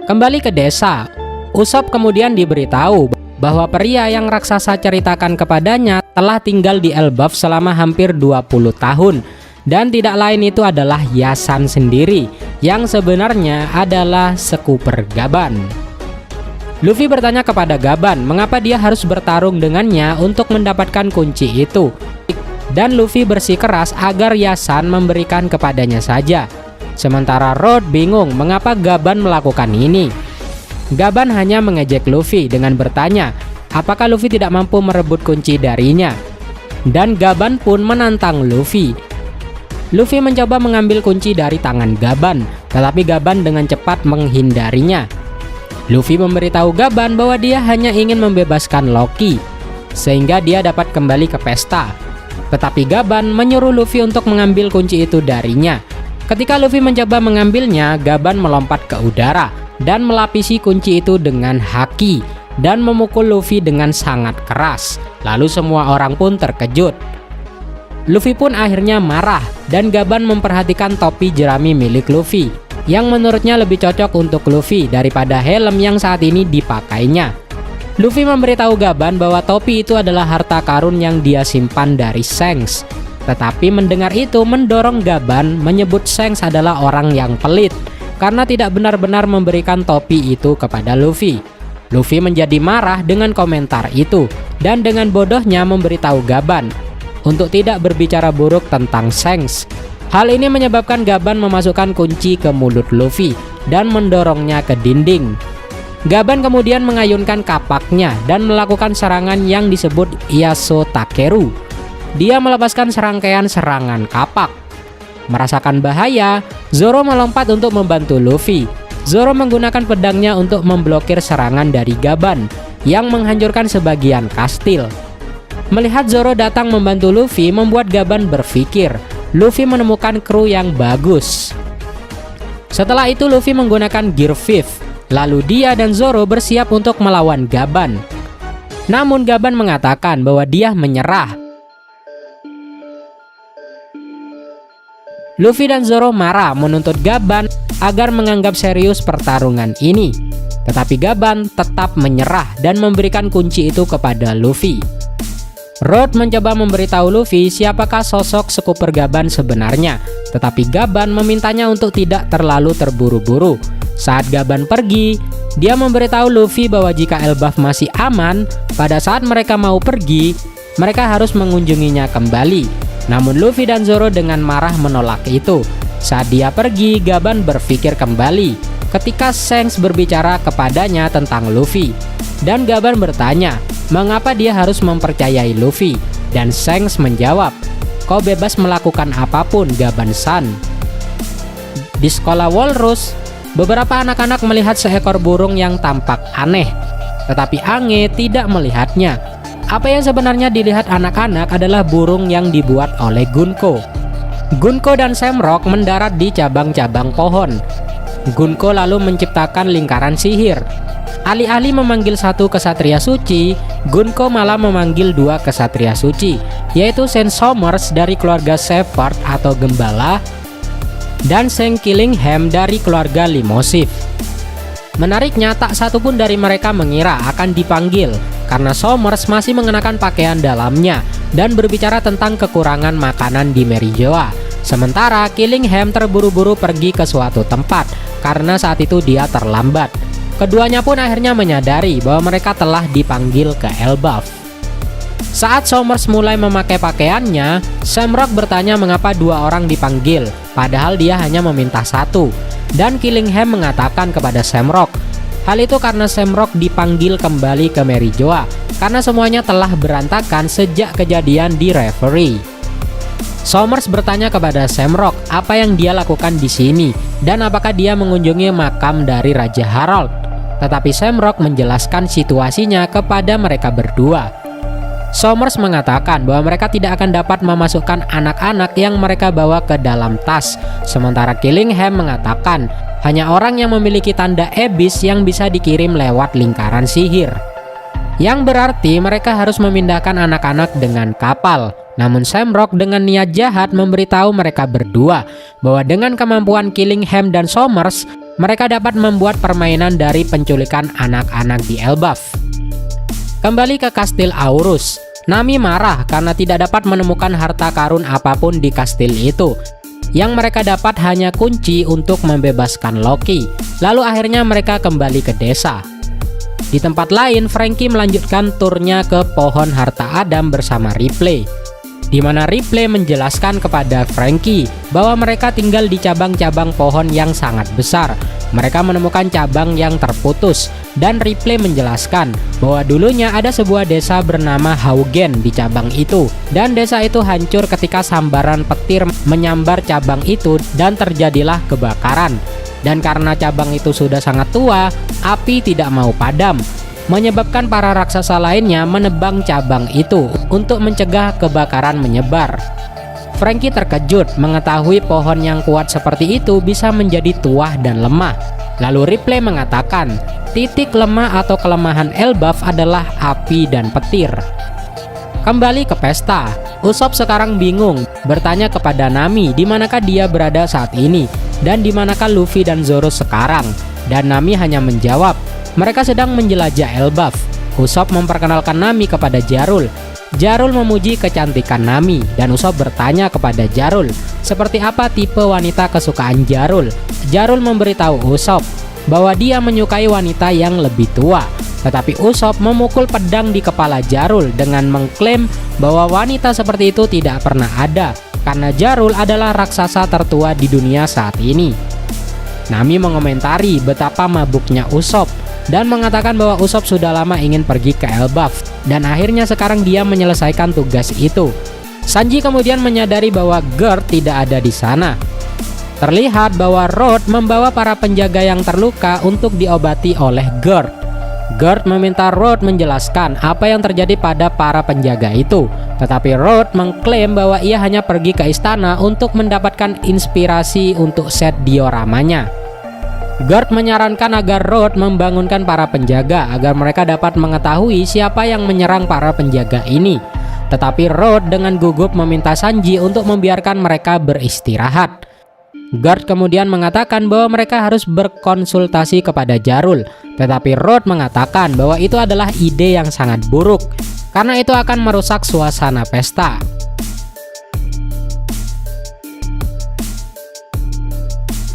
Kembali ke desa, Usopp kemudian diberitahu bahwa pria yang raksasa ceritakan kepadanya telah tinggal di Elbaf selama hampir 20 tahun dan tidak lain itu adalah Yasan sendiri yang sebenarnya adalah sekuper Gaban. Luffy bertanya kepada Gaban mengapa dia harus bertarung dengannya untuk mendapatkan kunci itu, dan Luffy bersikeras agar Yasan memberikan kepadanya saja. Sementara Road bingung mengapa Gaban melakukan ini. Gaban hanya mengejek Luffy dengan bertanya apakah Luffy tidak mampu merebut kunci darinya. Dan Gaban pun menantang Luffy. Luffy mencoba mengambil kunci dari tangan Gaban, tetapi Gaban dengan cepat menghindarinya. Luffy memberitahu Gaban bahwa dia hanya ingin membebaskan Loki, sehingga dia dapat kembali ke pesta. Tetapi Gaban menyuruh Luffy untuk mengambil kunci itu darinya. Ketika Luffy mencoba mengambilnya, Gaban melompat ke udara dan melapisi kunci itu dengan haki dan memukul Luffy dengan sangat keras. Lalu semua orang pun terkejut. Luffy pun akhirnya marah dan Gaban memperhatikan topi jerami milik Luffy yang menurutnya lebih cocok untuk Luffy daripada helm yang saat ini dipakainya. Luffy memberitahu Gaban bahwa topi itu adalah harta karun yang dia simpan dari Shanks. Tetapi mendengar itu mendorong Gaban menyebut Shanks adalah orang yang pelit karena tidak benar-benar memberikan topi itu kepada Luffy. Luffy menjadi marah dengan komentar itu dan dengan bodohnya memberitahu Gaban untuk tidak berbicara buruk tentang Shanks. Hal ini menyebabkan Gaban memasukkan kunci ke mulut Luffy dan mendorongnya ke dinding. Gaban kemudian mengayunkan kapaknya dan melakukan serangan yang disebut Iaso Takeru. Dia melepaskan serangkaian serangan kapak. Merasakan bahaya, Zoro melompat untuk membantu Luffy. Zoro menggunakan pedangnya untuk memblokir serangan dari Gaban yang menghancurkan sebagian kastil. Melihat Zoro datang membantu Luffy membuat Gaban berpikir Luffy menemukan kru yang bagus. Setelah itu Luffy menggunakan Gear 5, lalu dia dan Zoro bersiap untuk melawan Gaban. Namun Gaban mengatakan bahwa dia menyerah. Luffy dan Zoro marah menuntut Gaban agar menganggap serius pertarungan ini. Tetapi Gaban tetap menyerah dan memberikan kunci itu kepada Luffy. Road mencoba memberitahu Luffy siapakah sosok Scooper Gaban sebenarnya, tetapi Gaban memintanya untuk tidak terlalu terburu-buru. Saat Gaban pergi, dia memberitahu Luffy bahwa jika Elbaf masih aman, pada saat mereka mau pergi, mereka harus mengunjunginya kembali. Namun Luffy dan Zoro dengan marah menolak itu. Saat dia pergi, Gaban berpikir kembali ketika Shanks berbicara kepadanya tentang Luffy. Dan Gaban bertanya, mengapa dia harus mempercayai Luffy? Dan Shanks menjawab, kau bebas melakukan apapun, Gaban-san. Di sekolah Walrus, beberapa anak-anak melihat seekor burung yang tampak aneh. Tetapi Ange tidak melihatnya. Apa yang sebenarnya dilihat anak-anak adalah burung yang dibuat oleh Gunko. Gunko dan Samrock mendarat di cabang-cabang pohon. Gunko lalu menciptakan lingkaran sihir. Alih-alih memanggil satu kesatria suci, Gunko malah memanggil dua kesatria suci, yaitu Saint Somers dari keluarga Shepherd atau Gembala, dan Saint Killingham dari keluarga Limosif. Menariknya, tak satu pun dari mereka mengira akan dipanggil, karena Somers masih mengenakan pakaian dalamnya dan berbicara tentang kekurangan makanan di Merijoa. Sementara Killingham terburu-buru pergi ke suatu tempat karena saat itu dia terlambat. Keduanya pun akhirnya menyadari bahwa mereka telah dipanggil ke Elbaf. Saat Somers mulai memakai pakaiannya, Samrock bertanya mengapa dua orang dipanggil, padahal dia hanya meminta satu. Dan Killingham mengatakan kepada Samrock, hal itu karena Samrock dipanggil kembali ke Merijoa karena semuanya telah berantakan sejak kejadian di Reverie. Somers bertanya kepada Samrock apa yang dia lakukan di sini dan apakah dia mengunjungi makam dari Raja Harald. Tetapi Samrock menjelaskan situasinya kepada mereka berdua. Somers mengatakan bahwa mereka tidak akan dapat memasukkan anak-anak yang mereka bawa ke dalam tas. Sementara Killingham mengatakan hanya orang yang memiliki tanda Abyss yang bisa dikirim lewat lingkaran sihir. Yang berarti mereka harus memindahkan anak-anak dengan kapal. Namun Samrock dengan niat jahat memberitahu mereka berdua bahwa dengan kemampuan Killingham dan Somers, mereka dapat membuat permainan dari penculikan anak-anak di Elbaf. Kembali ke kastil Aurus, Nami marah karena tidak dapat menemukan harta karun apapun di kastil itu. Yang mereka dapat hanya kunci untuk membebaskan Loki. Lalu akhirnya mereka kembali ke desa. Di tempat lain, Franky melanjutkan turnya ke pohon harta Adam bersama Ripley, di mana Ripley menjelaskan kepada Franky bahwa mereka tinggal di cabang-cabang pohon yang sangat besar. Mereka menemukan cabang yang terputus, dan Ripley menjelaskan bahwa dulunya ada sebuah desa bernama Haugen di cabang itu, dan desa itu hancur ketika sambaran petir menyambar cabang itu dan terjadilah kebakaran. Dan karena cabang itu sudah sangat tua, api tidak mau padam, menyebabkan para raksasa lainnya menebang cabang itu untuk mencegah kebakaran menyebar. Franky terkejut mengetahui pohon yang kuat seperti itu bisa menjadi tuah dan lemah. Lalu Ripley mengatakan, titik lemah atau kelemahan Elbaf adalah api dan petir. Kembali ke pesta, Usopp sekarang bingung bertanya kepada Nami di manakah dia berada saat ini dan di manakah Luffy dan Zoro sekarang. Dan Nami hanya menjawab, mereka sedang menjelajah Elbaf. Usopp memperkenalkan Nami kepada Jarul. Jarul memuji kecantikan Nami dan Usopp bertanya kepada Jarul seperti apa tipe wanita kesukaan Jarul. Jarul memberitahu Usopp bahwa dia menyukai wanita yang lebih tua. Tetapi Usopp memukul pedang di kepala Jarul dengan mengklaim bahwa wanita seperti itu tidak pernah ada karena Jarul adalah raksasa tertua di dunia saat ini. Nami mengomentari betapa mabuknya Usopp dan mengatakan bahwa Usopp sudah lama ingin pergi ke Elbaf dan akhirnya sekarang dia menyelesaikan tugas itu. Sanji kemudian menyadari bahwa Gerd tidak ada di sana. Terlihat bahwa Road membawa para penjaga yang terluka untuk diobati oleh Gerd. Gerd meminta Road menjelaskan apa yang terjadi pada para penjaga itu, tetapi Road mengklaim bahwa ia hanya pergi ke istana untuk mendapatkan inspirasi untuk set dioramanya. Gerd menyarankan agar Road membangunkan para penjaga agar mereka dapat mengetahui siapa yang menyerang para penjaga ini. Tetapi Road dengan gugup meminta Sanji untuk membiarkan mereka beristirahat. Gerd kemudian mengatakan bahwa mereka harus berkonsultasi kepada Jarul, tetapi Road mengatakan bahwa itu adalah ide yang sangat buruk karena itu akan merusak suasana pesta.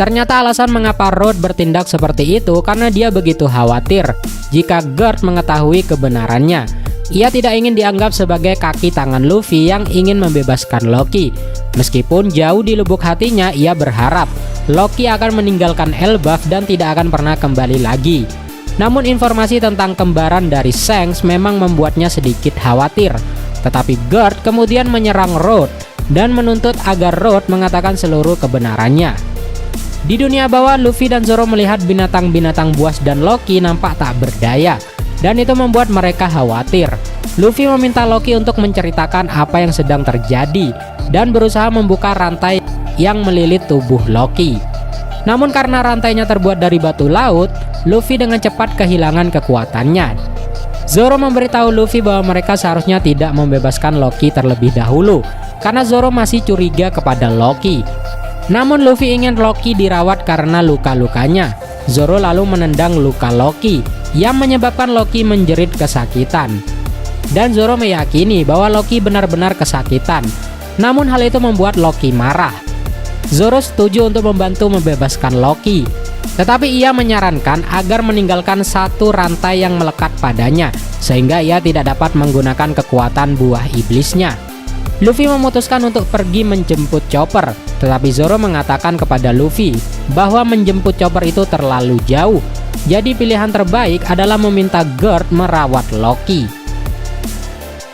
Ternyata alasan mengapa Road bertindak seperti itu karena dia begitu khawatir jika Gerd mengetahui kebenarannya. Ia tidak ingin dianggap sebagai kaki tangan Luffy yang ingin membebaskan Loki. Meskipun jauh di lubuk hatinya ia berharap Loki akan meninggalkan Elbaf dan tidak akan pernah kembali lagi. Namun informasi tentang kembaran dari Shanks memang membuatnya sedikit khawatir. Tetapi Gerd kemudian menyerang Road dan menuntut agar Road mengatakan seluruh kebenarannya. Di dunia bawah, Luffy dan Zoro melihat binatang-binatang buas dan Loki nampak tak berdaya. Dan itu membuat mereka khawatir. Luffy meminta Loki untuk menceritakan apa yang sedang terjadi dan berusaha membuka rantai yang melilit tubuh Loki. Namun karena rantainya terbuat dari batu laut, Luffy dengan cepat kehilangan kekuatannya. Zoro memberitahu Luffy bahwa mereka seharusnya tidak membebaskan Loki terlebih dahulu karena Zoro masih curiga kepada Loki. Namun Luffy ingin Loki dirawat karena luka-lukanya. Zoro lalu menendang luka Loki yang menyebabkan Loki menjerit kesakitan. Dan Zoro meyakini bahwa Loki benar-benar kesakitan. Namun hal itu membuat Loki marah. Zoro setuju untuk membantu membebaskan Loki. Tetapi ia menyarankan agar meninggalkan satu rantai yang melekat padanya sehingga ia tidak dapat menggunakan kekuatan buah iblisnya. Luffy memutuskan untuk pergi menjemput Chopper, tetapi Zoro mengatakan kepada Luffy bahwa menjemput Chopper itu terlalu jauh. Jadi pilihan terbaik adalah meminta Gerd merawat Loki.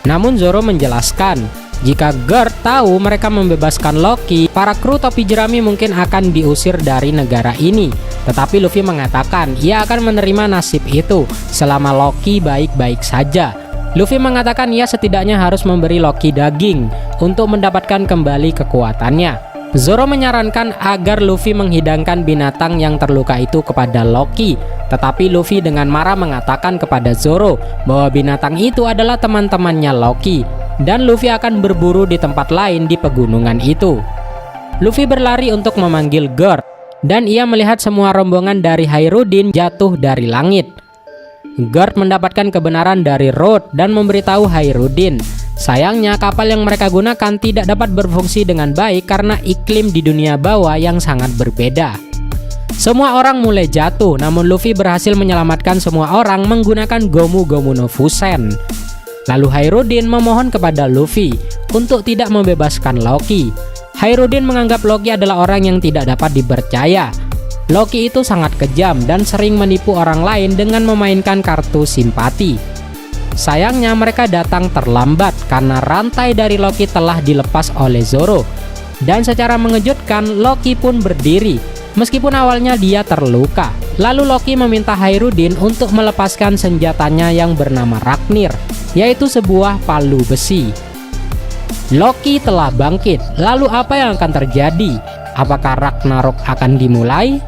Namun Zoro menjelaskan, jika Gerd tahu mereka membebaskan Loki, para kru topi jerami mungkin akan diusir dari negara ini. Tetapi Luffy mengatakan ia akan menerima nasib itu selama Loki baik-baik saja. Luffy mengatakan ia setidaknya harus memberi Loki daging untuk mendapatkan kembali kekuatannya. Zoro menyarankan agar Luffy menghidangkan binatang yang terluka itu kepada Loki. Tetapi Luffy dengan marah mengatakan kepada Zoro bahwa binatang itu adalah teman-temannya Loki. Dan Luffy akan berburu di tempat lain di pegunungan itu. Luffy berlari untuk memanggil Gerd. Dan ia melihat semua rombongan dari Hairudin jatuh dari langit. Gerd mendapatkan kebenaran dari Road dan memberitahu Hairudin. Sayangnya kapal yang mereka gunakan tidak dapat berfungsi dengan baik karena iklim di dunia bawah yang sangat berbeda. Semua orang mulai jatuh, namun Luffy berhasil menyelamatkan semua orang menggunakan Gomu Gomu no Fusen. Lalu Hairudin memohon kepada Luffy untuk tidak membebaskan Loki. Hairudin menganggap Loki adalah orang yang tidak dapat dipercaya. Loki itu sangat kejam dan sering menipu orang lain dengan memainkan kartu simpati. Sayangnya mereka datang terlambat karena rantai dari Loki telah dilepas oleh Zoro. Dan secara mengejutkan Loki pun berdiri meskipun awalnya dia terluka. Lalu Loki meminta Hairudin untuk melepaskan senjatanya yang bernama Raknir, yaitu sebuah palu besi. Loki telah bangkit. Lalu apa yang akan terjadi? Apakah Ragnarok akan dimulai?